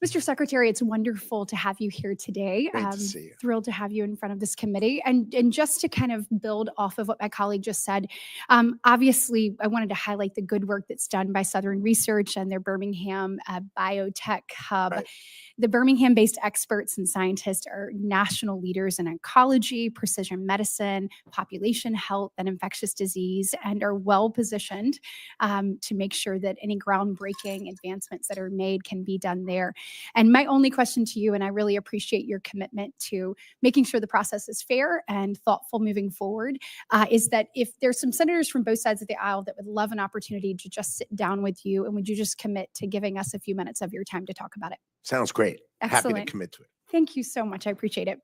Mr. Secretary, it's wonderful to have you here today. Great to see you. Thrilled to have you in front of this committee. And just to kind of build off of what my colleague just said, obviously, I wanted to highlight the good work that's done by Southern Research and their Birmingham Biotech Hub. Right. The Birmingham-based experts and scientists are national leaders in oncology, precision medicine, population health, and infectious disease, and are well-positioned to make sure that any groundbreaking advancements that are made can be done there. And my only question to you, and I really appreciate your commitment to making sure the process is fair and thoughtful moving forward, is that if there's some senators from both sides of the aisle that would love an opportunity to just sit down with you, and would you just commit to giving us a few minutes of your time to talk about it? Sounds great. Happy to Excellent. commit to it. Thank you so much. I appreciate it.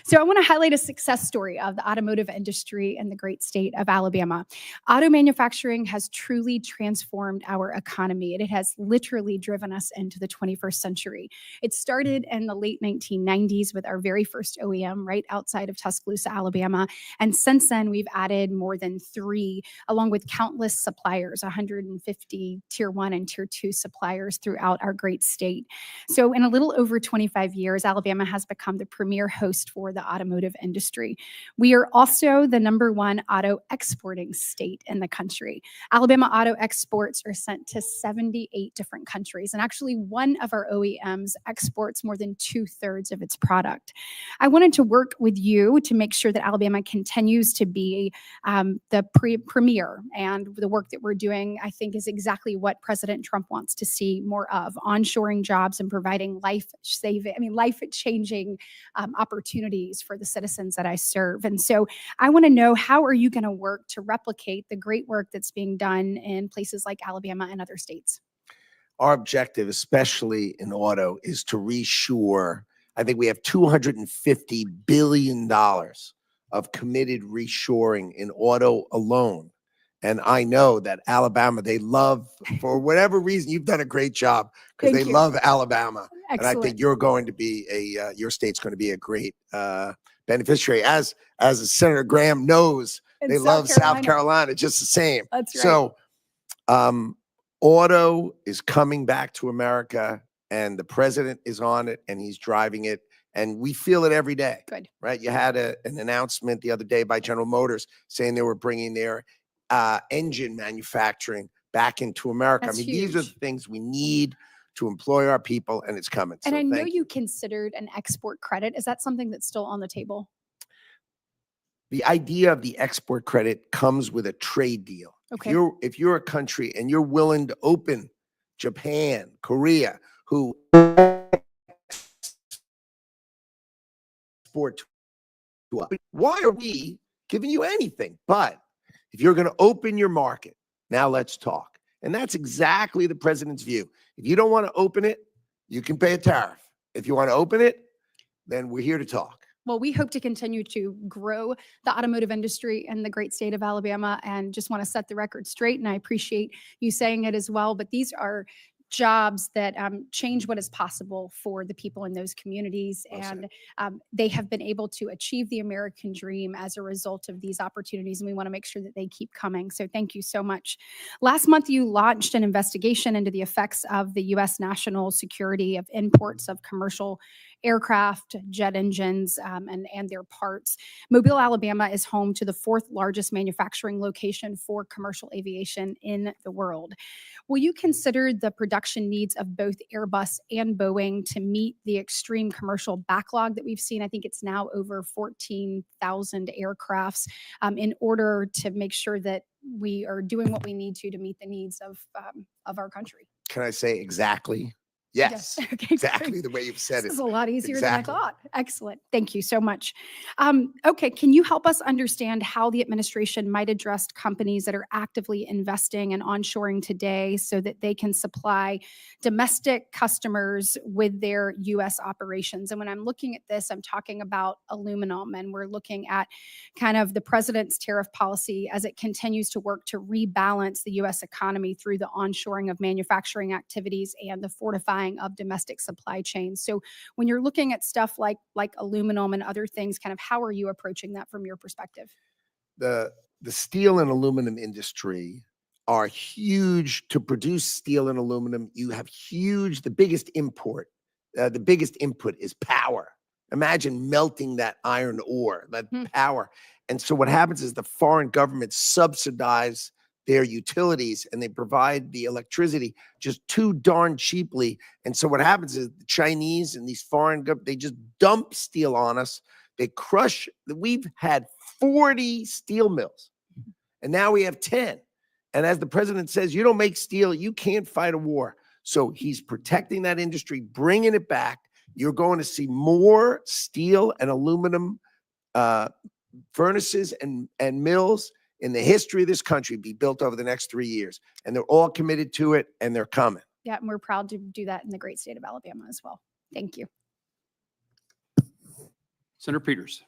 So I want to highlight a success story of the automotive industry in the great state of Alabama. Auto manufacturing has truly transformed our economy, and it has literally driven us into the 21st century. It started in the late 1990s with our very first OEM right outside of Tuscaloosa, Alabama. And since then, we've added more than 3, along with countless suppliers, 150 tier 1 and tier 2 suppliers throughout our great state. So in a little over 25 years, Alabama has become the premier host for the automotive industry. We are also the #1 auto exporting state in the country. Alabama auto exports are sent to 78 different countries, and actually one of our OEMs exports more than 2/3 of its product. I wanted to work with you to make sure that Alabama continues to be the premier, and the work that we're doing, I think, is exactly what President Trump wants to see more of: onshoring jobs and providing life-changing opportunities for the citizens that I serve. And so I want to know, how are you going to work to replicate the great work that's being done in places like Alabama and other states? Our objective, especially in auto, is to reshore. I think we have $250 billion of committed reshoring in auto alone. And I know that Alabama, they love, for whatever reason, you've done a great job, because they love Alabama. Excellent. And I think you're going to be your state's going to be a great beneficiary. As Senator Graham knows, In they love South Carolina just the same. That's right. So auto is coming back to America, and the president is on it, and he's driving it. And we feel it every day. Good. Right? You had an announcement the other day by General Motors saying they were bringing their engine manufacturing back into America. That's I mean, these are the huge. things we need to employ our people, and it's coming. And So I know thank you considered an export credit. Is that something that's still on the table? The idea of the export credit comes with a trade deal. Okay. If you're a country and you're willing to open Japan, Korea, who export to us, why are we giving you anything? But if you're going to open your market, now let's talk. And that's exactly the president's view. If you don't want to open it, You can pay a tariff. If you want to open it, then we're here to talk. Well, we hope to continue to grow the automotive industry in the great state of Alabama, and just want to set the record straight. And I appreciate you saying it as well. But these are jobs that change what is possible for the people in those communities. Well said. And they have been able to achieve the American dream as a result of these opportunities. And we want to make sure that they keep coming. So thank you so much. Last month, you launched an investigation into the effects of the U.S. national security of imports of commercial aircraft, jet engines, and their parts. Mobile, Alabama is home to the 4th largest manufacturing location for commercial aviation in the world. Will you consider the production needs of both Airbus and Boeing to meet the extreme commercial backlog that we've seen? I think it's now over 14,000 aircrafts, in order to make sure that we are doing what we need to meet the needs of our country. Can I say exactly? Yes, Okay, exactly great. the way you've said This it. is a lot easier Exactly. than I thought. Excellent. Thank you so much. Okay, can you help us understand how the administration might address companies that are actively investing and onshoring today so that they can supply domestic customers with their U.S. operations? And when I'm looking at this, I'm talking about aluminum, and we're looking at kind of the president's tariff policy as it continues to work to rebalance the U.S. economy through the onshoring of manufacturing activities and the fortifying of domestic supply chains. So when you're looking at stuff like aluminum and other things, kind of how are you approaching that from your perspective? The steel and aluminum industry are huge. To produce steel and aluminum, you have the biggest input is power. Imagine melting that iron ore, that power. And so what happens is the foreign governments subsidize their utilities, and they provide the electricity just too darn cheaply. And so what happens is the Chinese and these foreign governments, they just dump steel on us. They crush. We've had 40 steel mills, and now we have 10. And as the president says, you don't make steel, you can't fight a war. So he's protecting that industry, bringing it back. You're going to see more steel and aluminum furnaces and mills in the history of this country be built over the next 3 years. And they're all committed to it, and they're coming. Yeah, and we're proud to do that in the great state of Alabama as well. Thank you. Senator Peters.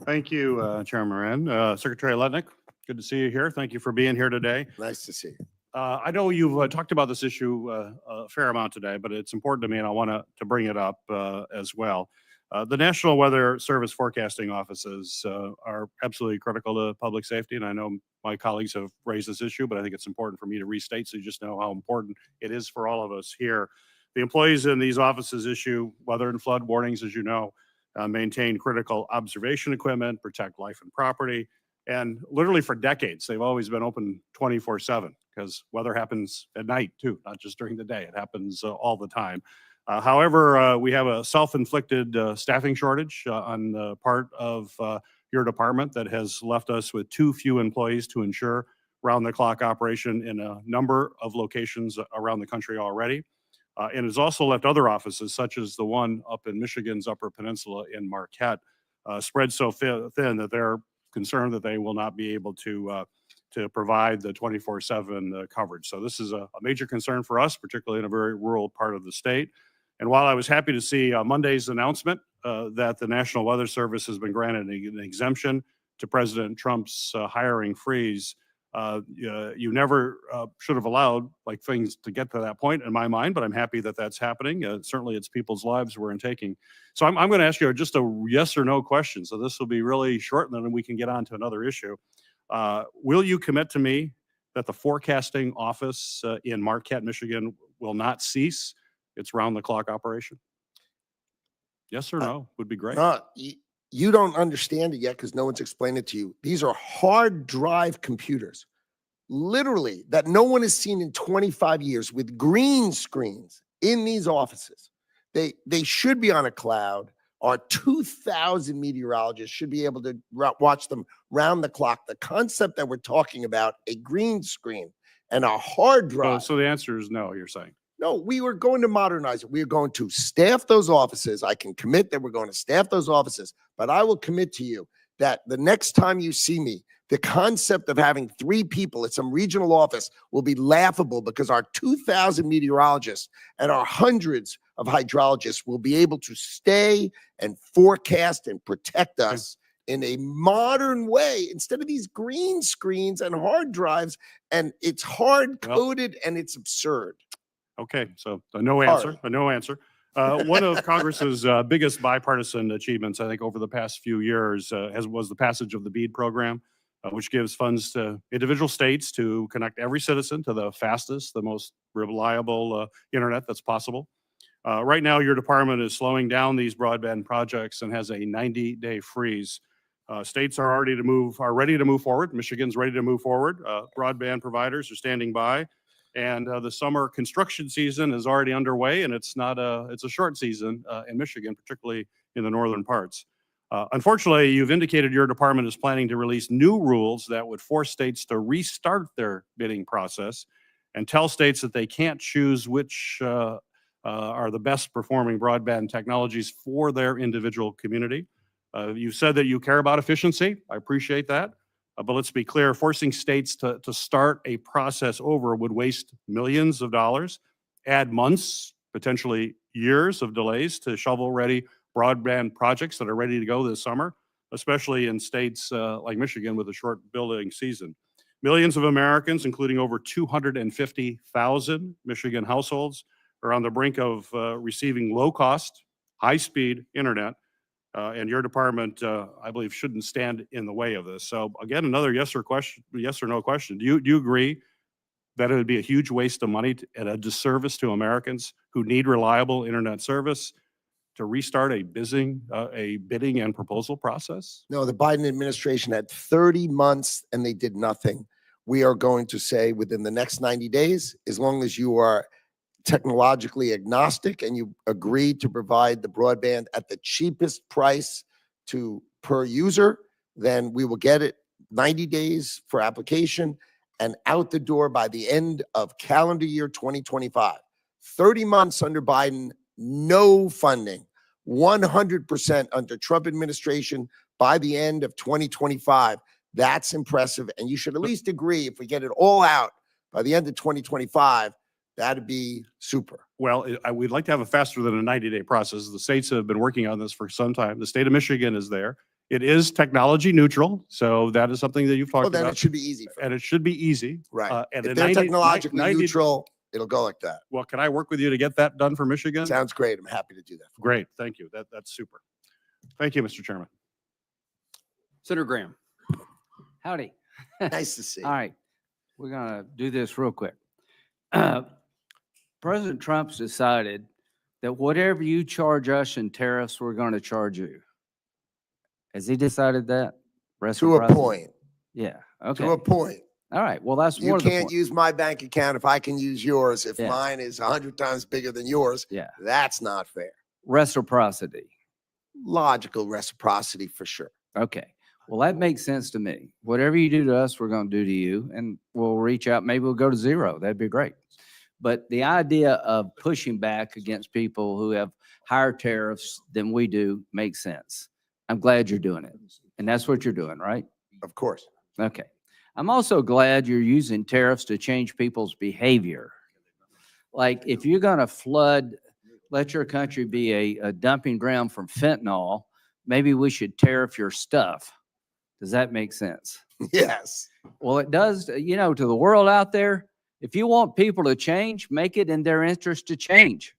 Thank you, Chairman Moran. Secretary Lutnick, good to see you here. Thank you for being here today. Nice to see you. I know you've talked about this issue a fair amount today, but it's important to me, and I want to bring it up as well. The National Weather Service forecasting offices are absolutely critical to public safety, and I know my colleagues have raised this issue, but I think it's important for me to restate so you just know how important it is for all of us here. The employees in these offices issue weather and flood warnings, as you know, maintain critical observation equipment, protect life and property, and literally for decades, they've always been open 24/7 because weather happens at night too, not just during the day. It happens all the time. However, we have a self-inflicted staffing shortage on the part of your department that has left us with too few employees to ensure round-the-clock operation in a number of locations around the country already. And has also left other offices, such as the one up in Michigan's Upper Peninsula in Marquette, spread so thin that they're concerned that they will not be able to provide the 24/7 coverage. So this is a major concern for us, particularly in a very rural part of the state. And while I was happy to see Monday's announcement that the National Weather Service has been granted an exemption to President Trump's hiring freeze, you never should have allowed things to get to that point in my mind, but I'm happy that that's happening. Certainly it's people's lives we're taking. So I'm going to ask you just a yes or no question. So this will be really short, and then we can get on to another issue. Will you commit to me that the forecasting office in Marquette, Michigan will not cease its round-the-clock operation? Yes or no would be great. You don't understand it yet because no one's explained it to you. These are hard drive computers, literally, that no one has seen in 25 years with green screens in these offices. They should be on a cloud. Our 2,000 meteorologists should be able to watch them round the clock. The concept that we're talking about, a green screen and a hard drive. So the answer is no, you're saying? No, we were going to modernize it. We are going to staff those offices. I can commit that we're going to staff those offices, but I will commit to you that the next time you see me, the concept of having 3 people at some regional office will be laughable because our 2,000 meteorologists and our hundreds of hydrologists will be able to stay and forecast and protect us in a modern way instead of these green screens and hard drives. And it's hard coded and it's absurd. Okay, so a no answer, a no answer. One of Congress's biggest bipartisan achievements, I think, over the past few years was the passage of the BEAD program, which gives funds to individual states to connect every citizen to the fastest, the most reliable internet that's possible. Right now, your department is slowing down these broadband projects and has a 90-day freeze. States are ready to move forward. Michigan's ready to move forward. Broadband providers are standing by. And the summer construction season is already underway, and it's a short season in Michigan, particularly in the northern parts. Unfortunately, you've indicated your department is planning to release new rules that would force states to restart their bidding process and tell states that they can't choose which are the best performing broadband technologies for their individual community. You said that you care about efficiency. I appreciate that. But let's be clear, forcing states to start a process over would waste millions of dollars, add months, potentially years of delays to shovel-ready broadband projects that are ready to go this summer, especially in states like Michigan with a short building season. Millions of Americans, including over 250,000 Michigan households, are on the brink of receiving low-cost, high-speed internet. And your department, I believe, shouldn't stand in the way of this. So again, another yes or no question. Do you agree that it would be a huge waste of money and a disservice to Americans who need reliable internet service to restart a bidding and proposal process? No, the Biden administration had 30 months and they did nothing. We are going to say within the next 90 days, as long as you are technologically agnostic and you agree to provide the broadband at the cheapest price per user, then we will get it 90 days for application and out the door by the end of calendar year 2025. 30 months under Biden, no funding, 100% under Trump administration by the end of 2025. That's impressive. And you should at least agree if we get it all out by the end of 2025, that'd be super. Well, we'd like to have a faster than a 90-day process. The states have been working on this for some time. The state of Michigan is there. It is technology neutral, so that is something that you've talked Well, then about. it should be easy. And it should be easy. Right. And If a they're 90 technologically 90 neutral, it'll go like that. Well, can I work with you to get that done for Michigan? Sounds great. I'm happy to do that. Great. Thank you. That's super. Thank you, Mr. Chairman. Senator Graham. Howdy. Nice to see you. All right, we're gonna do this real quick. President Trump's decided that whatever you charge us in tariffs, we're gonna charge you. Has he decided that? To a point. Yeah, okay. To a point. All right, well, that's You more of the can't point. use my bank account if I can use yours. If Yeah. mine is 100 times bigger than yours, Yeah, that's not fair. reciprocity. Logical reciprocity for sure. Okay, well, that makes sense to me. Whatever you do to us, we're gonna do to you, and we'll reach out, maybe we'll go to zero. That'd be great. But the idea of pushing back against people who have higher tariffs than we do makes sense. I'm glad you're doing it. And that's what you're doing, right? Of course. Okay. I'm also glad you're using tariffs to change people's behavior. Like if you're going to let your country be a dumping ground from fentanyl, maybe we should tariff your stuff. Does that make sense? Yes. Well, it does, to the world out there. If you want people to change, make it in their interest to change.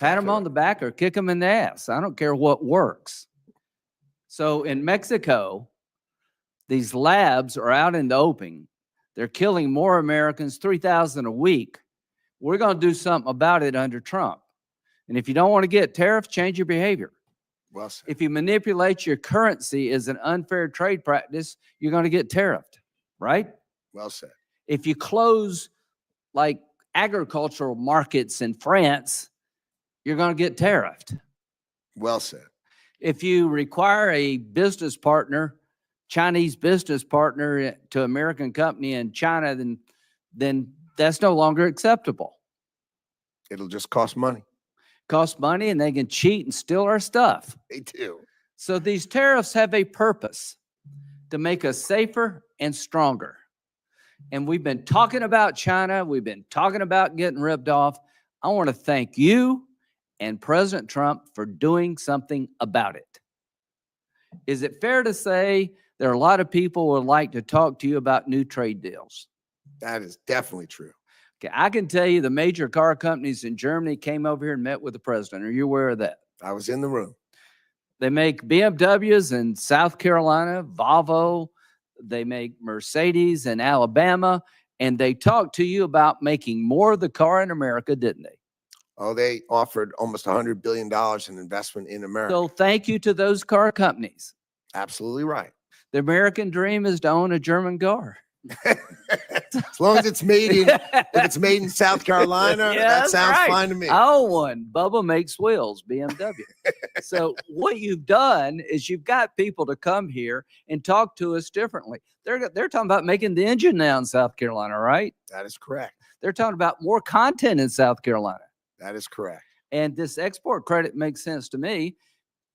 Pat them on the back or kick them in the ass. I don't care what works. So in Mexico, these labs are out in the open. They're killing more Americans, 3,000 a week. We're going to do something about it under Trump. And if you don't want to get tariffs, change your behavior. Well said. If you manipulate your currency as an unfair trade practice, you're going to get tariffed, right? Well said. If you close like agricultural markets in France, you're going to get tariffed. Well said. If you require a business partner, Chinese business partner to American company in China, then that's no longer acceptable. It'll just cost money. Cost money and they can cheat and steal our stuff. They do. So these tariffs have a purpose to make us safer and stronger. And we've been talking about China. We've been talking about getting ripped off. I want to thank you and President Trump for doing something about it. Is it fair to say there are a lot of people who would like to talk to you about new trade deals? That is definitely true. Okay, I can tell you the major car companies in Germany came over here and met with the president. Are you aware of that? I was in the room. They make BMWs in South Carolina, Volvo. They make Mercedes in Alabama, and they talked to you about making more of the car in America, didn't they? Oh, they offered almost $100 billion in investment in America. So thank you to those car companies. Absolutely right. The American dream is to own a German car. As long as it's made in, if it's made in South Carolina, Yeah, that that's sounds right. fine to me. I own one. Bubba makes wheels, BMW. So what you've done is you've got people to come here and talk to us differently. They're talking about making the engine now in South Carolina, right? That is correct. They're talking about more content in South Carolina. That is correct. And this export credit makes sense to me.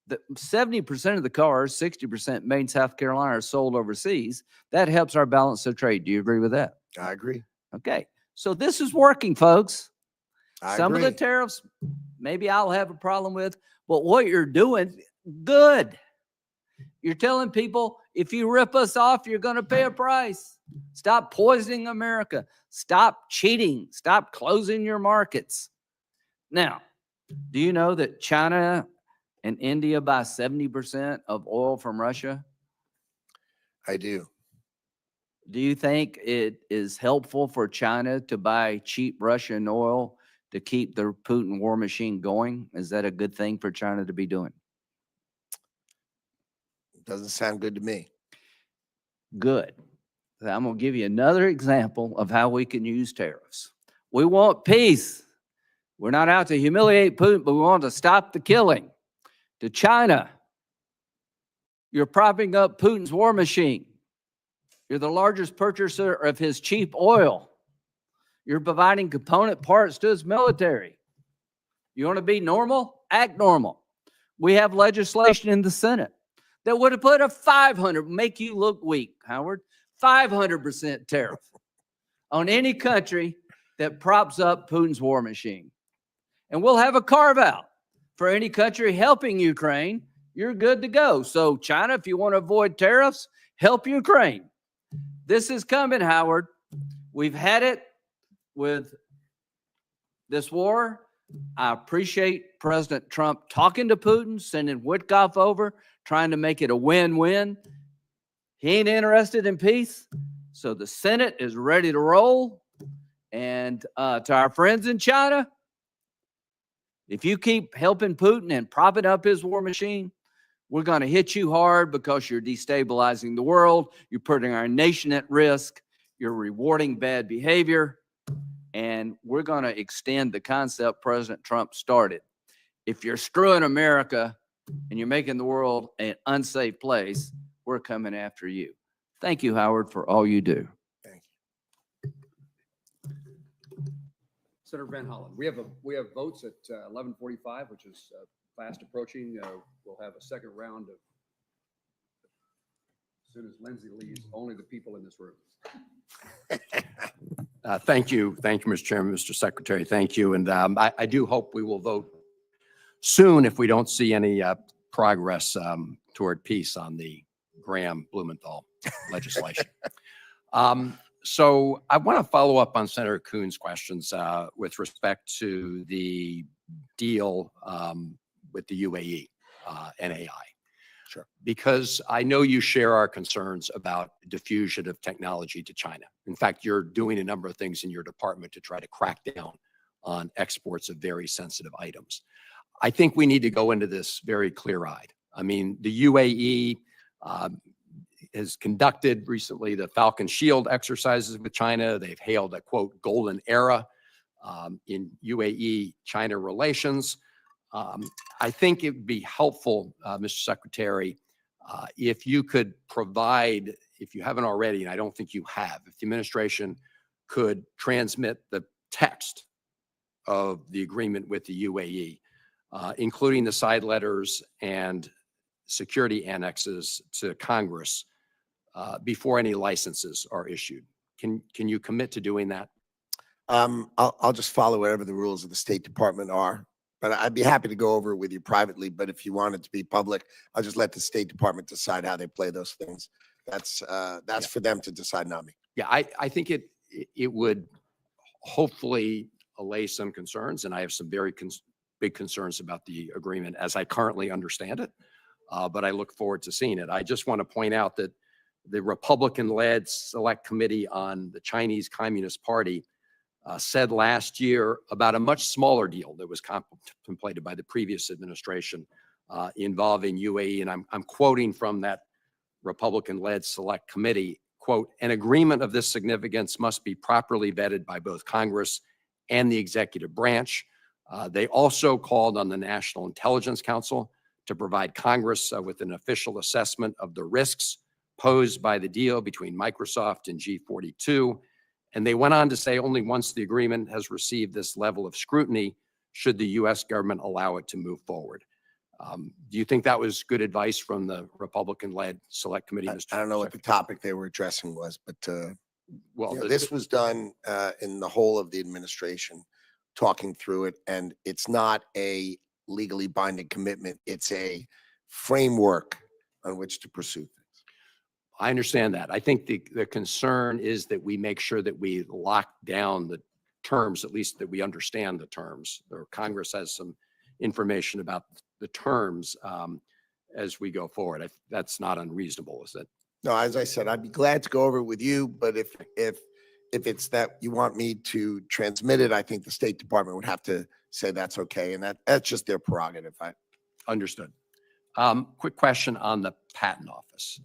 That 70% of the cars, 60% made in South Carolina, are sold overseas. That helps our balance of trade. Do you agree with that? I agree. Okay. So this is working, folks. I Some agree. of the tariffs, maybe I'll have a problem with, but what you're doing, good. You're telling people, if you rip us off, you're going to pay a price. Stop poisoning America. Stop cheating. Stop closing your markets. Now, do you know that China and India buy 70% of oil from Russia? I do. Do you think it is helpful for China to buy cheap Russian oil to keep the Putin war machine going? Is that a good thing for China to be doing? Doesn't sound good to me. Good. I'm going to give you another example of how we can use tariffs. We want peace. We're not out to humiliate Putin, but we want to stop the killing. To China, you're propping up Putin's war machine. You're the largest purchaser of his cheap oil. You're providing component parts to his military. You want to be normal? Act normal. We have legislation in the Senate that would have put a 500, make you look weak, Howard, 500% tariff on any country that props up Putin's war machine. And we'll have a carve out for any country helping Ukraine. You're good to go. So China, if you want to avoid tariffs, help Ukraine. This is coming, Howard. We've had it with this war. I appreciate President Trump talking to Putin, sending Witkoff over, trying to make it a win-win. He ain't interested in peace. So the Senate is ready to roll. And to our friends in China, if you keep helping Putin and propping up his war machine, we're going to hit you hard because you're destabilizing the world. You're putting our nation at risk. You're rewarding bad behavior. And we're going to extend the concept President Trump started. If you're screwing America and you're making the world an unsafe place, we're coming after you. Thank you, Howard, for all you do. Thank Senator Van Hollen, we have votes at 11:45, which is fast approaching. We'll have a second round of, as soon as Lindsay leaves, only the people in this room. Thank you. Thank you, Mr. Chairman, Mr. Secretary. Thank you. And I do hope we will vote soon if we don't see any progress toward peace on the Graham-Blumenthal legislation. So I want to follow up on Senator Kuhn's questions with respect to the deal with the UAE and AI. Sure. Because I know you share our concerns about diffusion of technology to China. In fact, you're doing a number of things in your department to try to crack down on exports of very sensitive items. I think we need to go into this very clear-eyed. I mean, the UAE has conducted recently the Falcon Shield exercises with China. They've hailed a, quote, golden era in UAE-China relations. I think it would be helpful, Mr. Secretary, if you could provide, if you haven't already, and I don't think you have, if the administration could transmit the text of the agreement with the UAE, including the side letters and security annexes to Congress before any licenses are issued. Can you commit to doing that? I'll just follow whatever the rules of the State Department are. but I'd be happy to go over it with you privately. But if you want it to be public, I'll just let the State Department decide how they play those things. That's for them to decide, not me. Yeah, I think it would hopefully allay some concerns, and I have some very big concerns about the agreement as I currently understand it. But I look forward to seeing it. I just want to point out that the Republican-led Select Committee on the Chinese Communist Party said last year about a much smaller deal that was contemplated by the previous administration involving UAE. And I'm quoting from that Republican-led Select Committee, quote, "An agreement of this significance must be properly vetted by both Congress and the executive branch." They also called on the National Intelligence Council to provide Congress with an official assessment of the risks posed by the deal between Microsoft and G42. And they went on to say only once the agreement has received this level of scrutiny should the U.S. government allow it to move forward. Do you think that was good advice from the Republican-led Select Committee? I Mr. don't know what the topic they were addressing was, but Well, this was done in the whole of the administration, talking through it, and it's not a legally binding commitment. It's a framework on which to pursue things. I understand that. I think the concern is that we make sure that we lock down the terms, at least that we understand the terms, or Congress has some information about the terms as we go forward. That's not unreasonable, is it? No, as I said, I'd be glad to go over it with you, but if it's that you want me to transmit it, I think the State Department would have to say that's okay, and that's just their prerogative. Understood. Quick question on the Patent Office.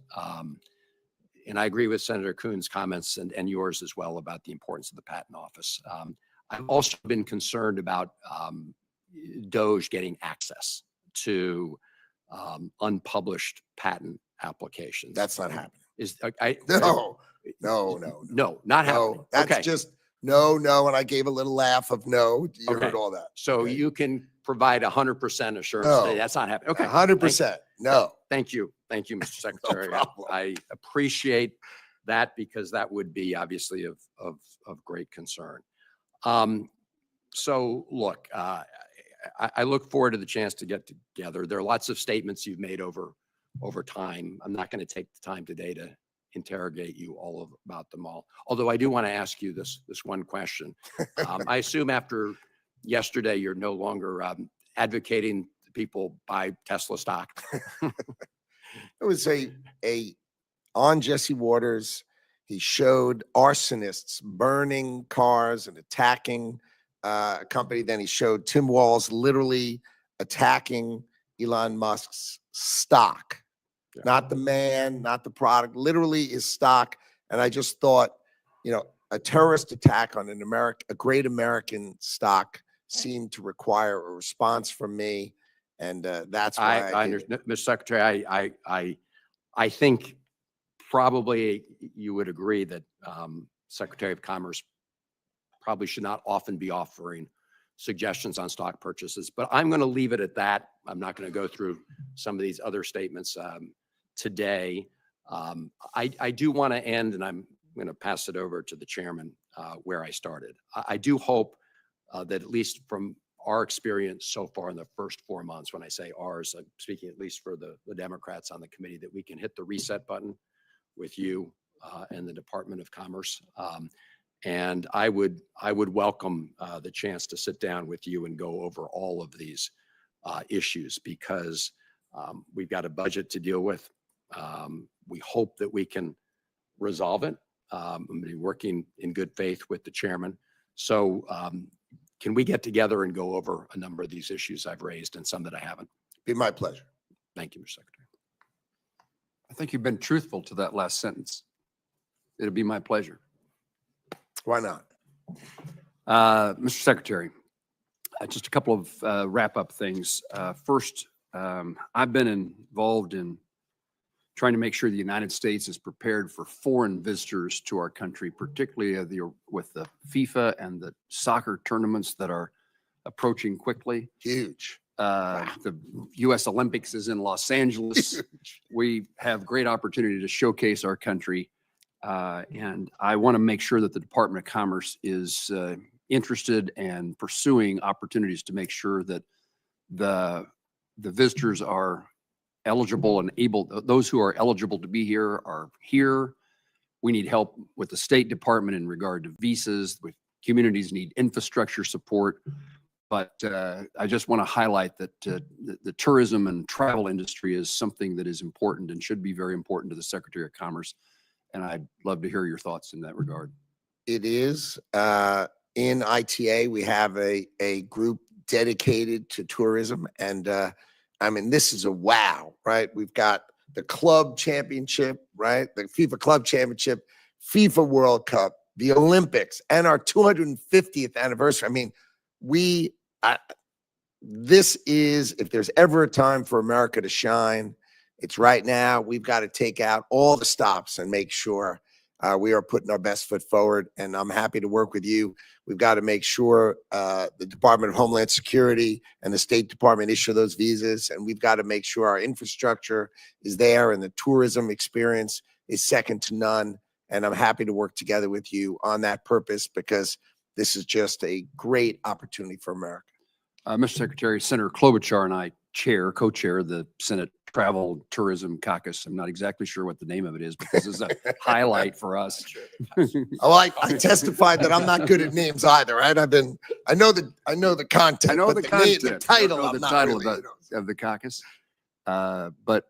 And I agree with Senator Kuhn's comments and yours as well about the importance of the Patent Office. I've also been concerned about DOJ getting access to unpublished patent applications. That's not happening. No, not happening. No, that's Okay. just no, and I gave a little laugh of no. You heard all that. So Okay. you can provide 100% assurance No. that that's not happening. Okay. 100%. No. Thank you. Thank you, Mr. Secretary. problem. I appreciate that because that would be obviously of great concern. So look, I look forward to the chance to get together. There are lots of statements you've made over time. I'm not going to take the time today to interrogate you about them all. Although I do want to ask you this one question. I assume after yesterday, you're no longer advocating people buy Tesla stock. It was on Jesse Waters. He showed arsonists burning cars and attacking a company. Then he showed Tim Walz literally attacking Elon Musk's stock. Yeah. Not the man, not the product, literally his stock. And I just thought, a terrorist attack on a great American stock seemed to require a response from me. And that's why I understand, Mr. Secretary. I think probably you would agree that Secretary of Commerce probably should not often be offering suggestions on stock purchases, but I'm going to leave it at that. I'm not going to go through some of these other statements today. I do want to end, and I'm going to pass it over to the chairman where I started. I do hope that at least from our experience so far in the first 4 months, when I say ours, I'm speaking at least for the Democrats on the committee, that we can hit the reset button with you and the Department of Commerce. And I would welcome the chance to sit down with you and go over all of these issues because we've got a budget to deal with. We hope that we can resolve it. I'm going to be working in good faith with the chairman. So can we get together and go over a number of these issues I've raised and some that I haven't? Be my pleasure. Thank you, Mr. Secretary. I think you've been truthful to that last sentence. It'll be my pleasure. Why not? Mr. Secretary, just a couple of wrap-up things. First, I've been involved in trying to make sure the United States is prepared for foreign visitors to our country, particularly with the FIFA and the soccer tournaments that are approaching quickly. Huge. The U.S. Olympics is in Los Angeles. Huge. We have great opportunity to showcase our country. And I want to make sure that the Department of Commerce is interested and pursuing opportunities to make sure that the visitors are eligible and able, those who are eligible to be here are here. We need help with the State Department in regard to visas. With communities need infrastructure support. But I just want to highlight that the tourism and travel industry is something that is important and should be very important to the Secretary of Commerce. And I'd love to hear your thoughts in that regard. It is. In ITA, we have a group dedicated to tourism. And I mean, this is a wow, right? We've got the club championship, right? The FIFA Club Championship, FIFA World Cup, the Olympics, and our 250th anniversary. I mean, this is, if there's ever a time for America to shine, it's right now. We've got to take out all the stops and make sure we are putting our best foot forward. And I'm happy to work with you. We've got to make sure the Department of Homeland Security and the State Department issue those visas. And we've got to make sure our infrastructure is there and the tourism experience is second to none. And I'm happy to work together with you on that purpose, because this is just a great opportunity for America. Mr. Secretary, Senator Klobuchar and I co-chair the Senate Travel and Tourism Caucus. I'm not exactly sure what the name of it is, but this is a highlight for us. Oh, I testified that I'm not good at names either, right? I know the content. I know but the the content. the title, I I'm know the not title really, of the caucus. But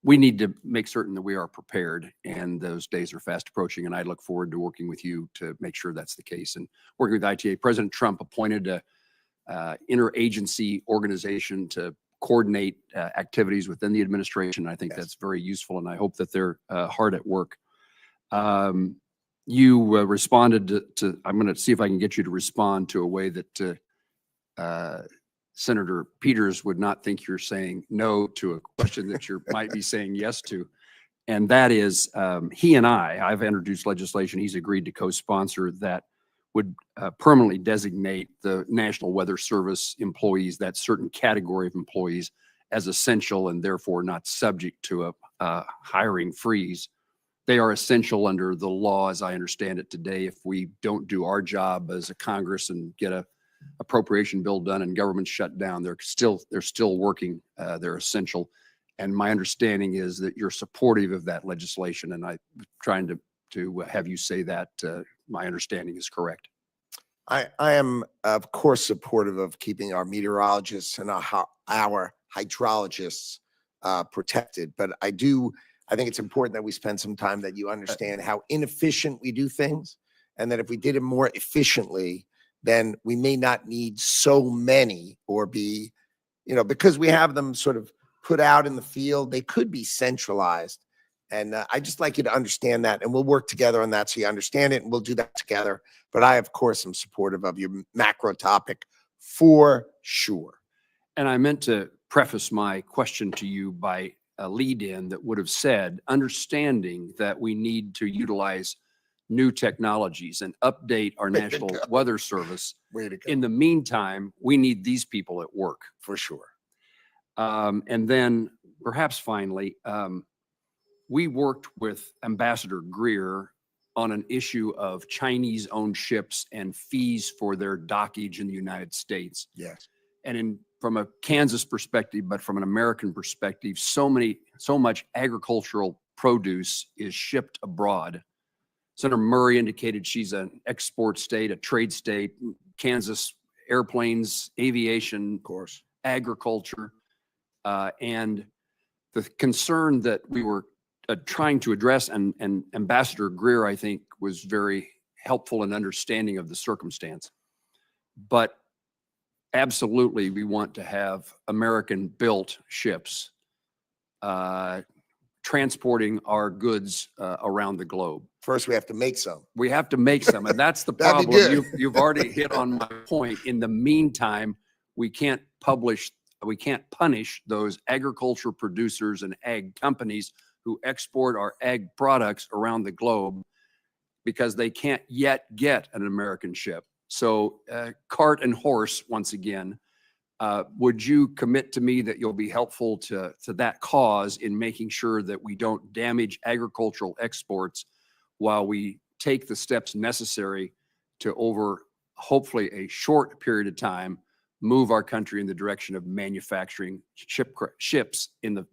we need to make certain that we are prepared, and those days are fast approaching. And I look forward to working with you to make sure that's the case. And working with ITA, President Trump appointed a interagency organization to coordinate activities within the administration. I think that's very useful, and I hope that they're hard at work. You responded to, I'm going to see if I can get you to respond to a way that Senator Peters would not think you're saying no to a question that you might be saying yes to. And that is, he and I've introduced legislation, he's agreed to co-sponsor, that would permanently designate the National Weather Service employees, that certain category of employees, as essential and therefore not subject to a hiring freeze. They are essential under the law, as I understand it today. If we don't do our job as a Congress and get a appropriation bill done and government shut down, they're still working. They're essential. And my understanding is that you're supportive of that legislation, and I'm trying to have you say that my understanding is correct. I am, of course, supportive of keeping our meteorologists and our hydrologists protected. But I think it's important that we spend some time that you understand how inefficient we do things, and that if we did it more efficiently, then we may not need so many, or be, because we have them sort of put out in the field, they could be centralized. And I just like you to understand that, and we'll work together on that so you understand it, and we'll do that together. But I, of course, am supportive of your macro topic for sure. And I meant to preface my question to you by a lead-in that would have said, understanding that we need to utilize new technologies and update our National Weather Service. Way to go. In the meantime, we need these people at work. For sure. And then perhaps finally, we worked with Ambassador Greer on an issue of Chinese-owned ships and fees for their dockage in the United States. Yes. And from a Kansas perspective, but from an American perspective, so much agricultural produce is shipped abroad. Senator Murray indicated she's an export state, a trade state. Kansas, airplanes, aviation, Of course. agriculture, and the concern that we were trying to address, and Ambassador Greer, I think, was very helpful in understanding of the circumstance. But absolutely, we want to have American-built ships transporting our goods around the globe. First, we have to make some. We have to make some, and that's the That'd be problem. good. You've already hit on my point. In the meantime, we can't punish those agriculture producers and ag companies who export our ag products around the globe, because they can't yet get an American ship. So cart and horse, once again, would you commit to me that you'll be helpful to that cause in making sure that we don't damage agricultural exports while we take the steps necessary to, over hopefully a short period of time, move our country in the direction of manufacturing ships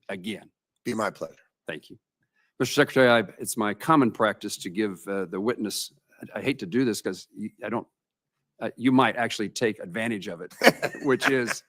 again. Be my pleasure. Thank you. Mr. Secretary, it's my common practice to give the witness, I hate to do this because you might actually take advantage of it, which is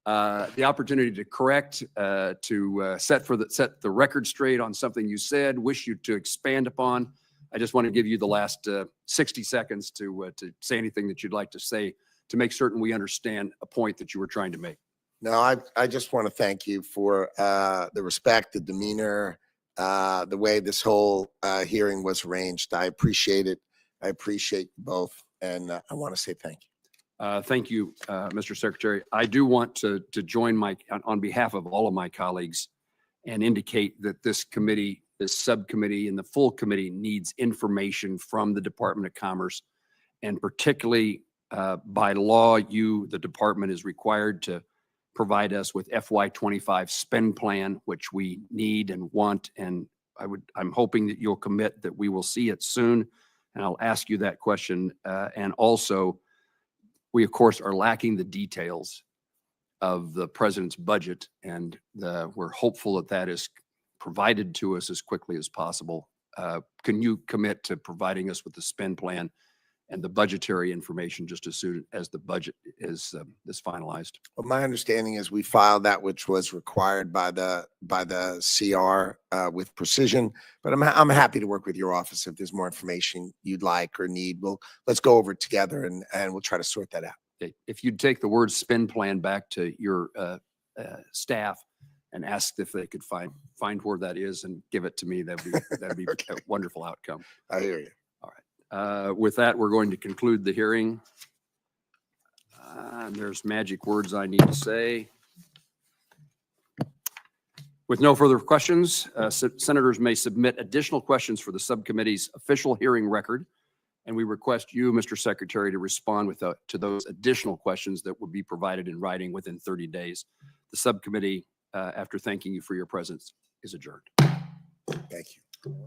the opportunity to correct, to set the record straight on something you said, wish you to expand upon. I just want to give you the last 60 seconds to say anything that you'd like to say to make certain we understand a point that you were trying to make. No, I just want to thank you for the respect, the demeanor, the way this whole hearing was arranged. I appreciate it. I appreciate you both, and I want to say thank you. Thank you, Mr. Secretary. I do want to join on behalf of all of my colleagues and indicate that this committee, this subcommittee, and the full committee needs information from the Department of Commerce, and particularly by law, the department is required to provide us with FY25 spend plan, which we need and want. And I'm hoping that you'll commit that we will see it soon. And I'll ask you that question. And also, we of course are lacking the details of the president's budget, and we're hopeful that that is provided to us as quickly as possible. Can you commit to providing us with the spend plan and the budgetary information just as soon as the budget is finalized? Well, my understanding is we filed that which was required by the CR with precision, but I'm happy to work with your office if there's more information you'd like or need. Let's go over it together and we'll try to sort that out. Okay. If you'd take the word spend plan back to your staff and ask if they could find where that is and give it to me, that'd be Okay. a wonderful outcome. I hear you. With that, we're going to conclude the hearing. And there's magic words I need to say. With no further questions, senators may submit additional questions for the subcommittee's official hearing record. And we request you, Mr. Secretary, to respond to those additional questions that would be provided in writing within 30 days. The subcommittee, after thanking you for your presence, is adjourned. Thank you.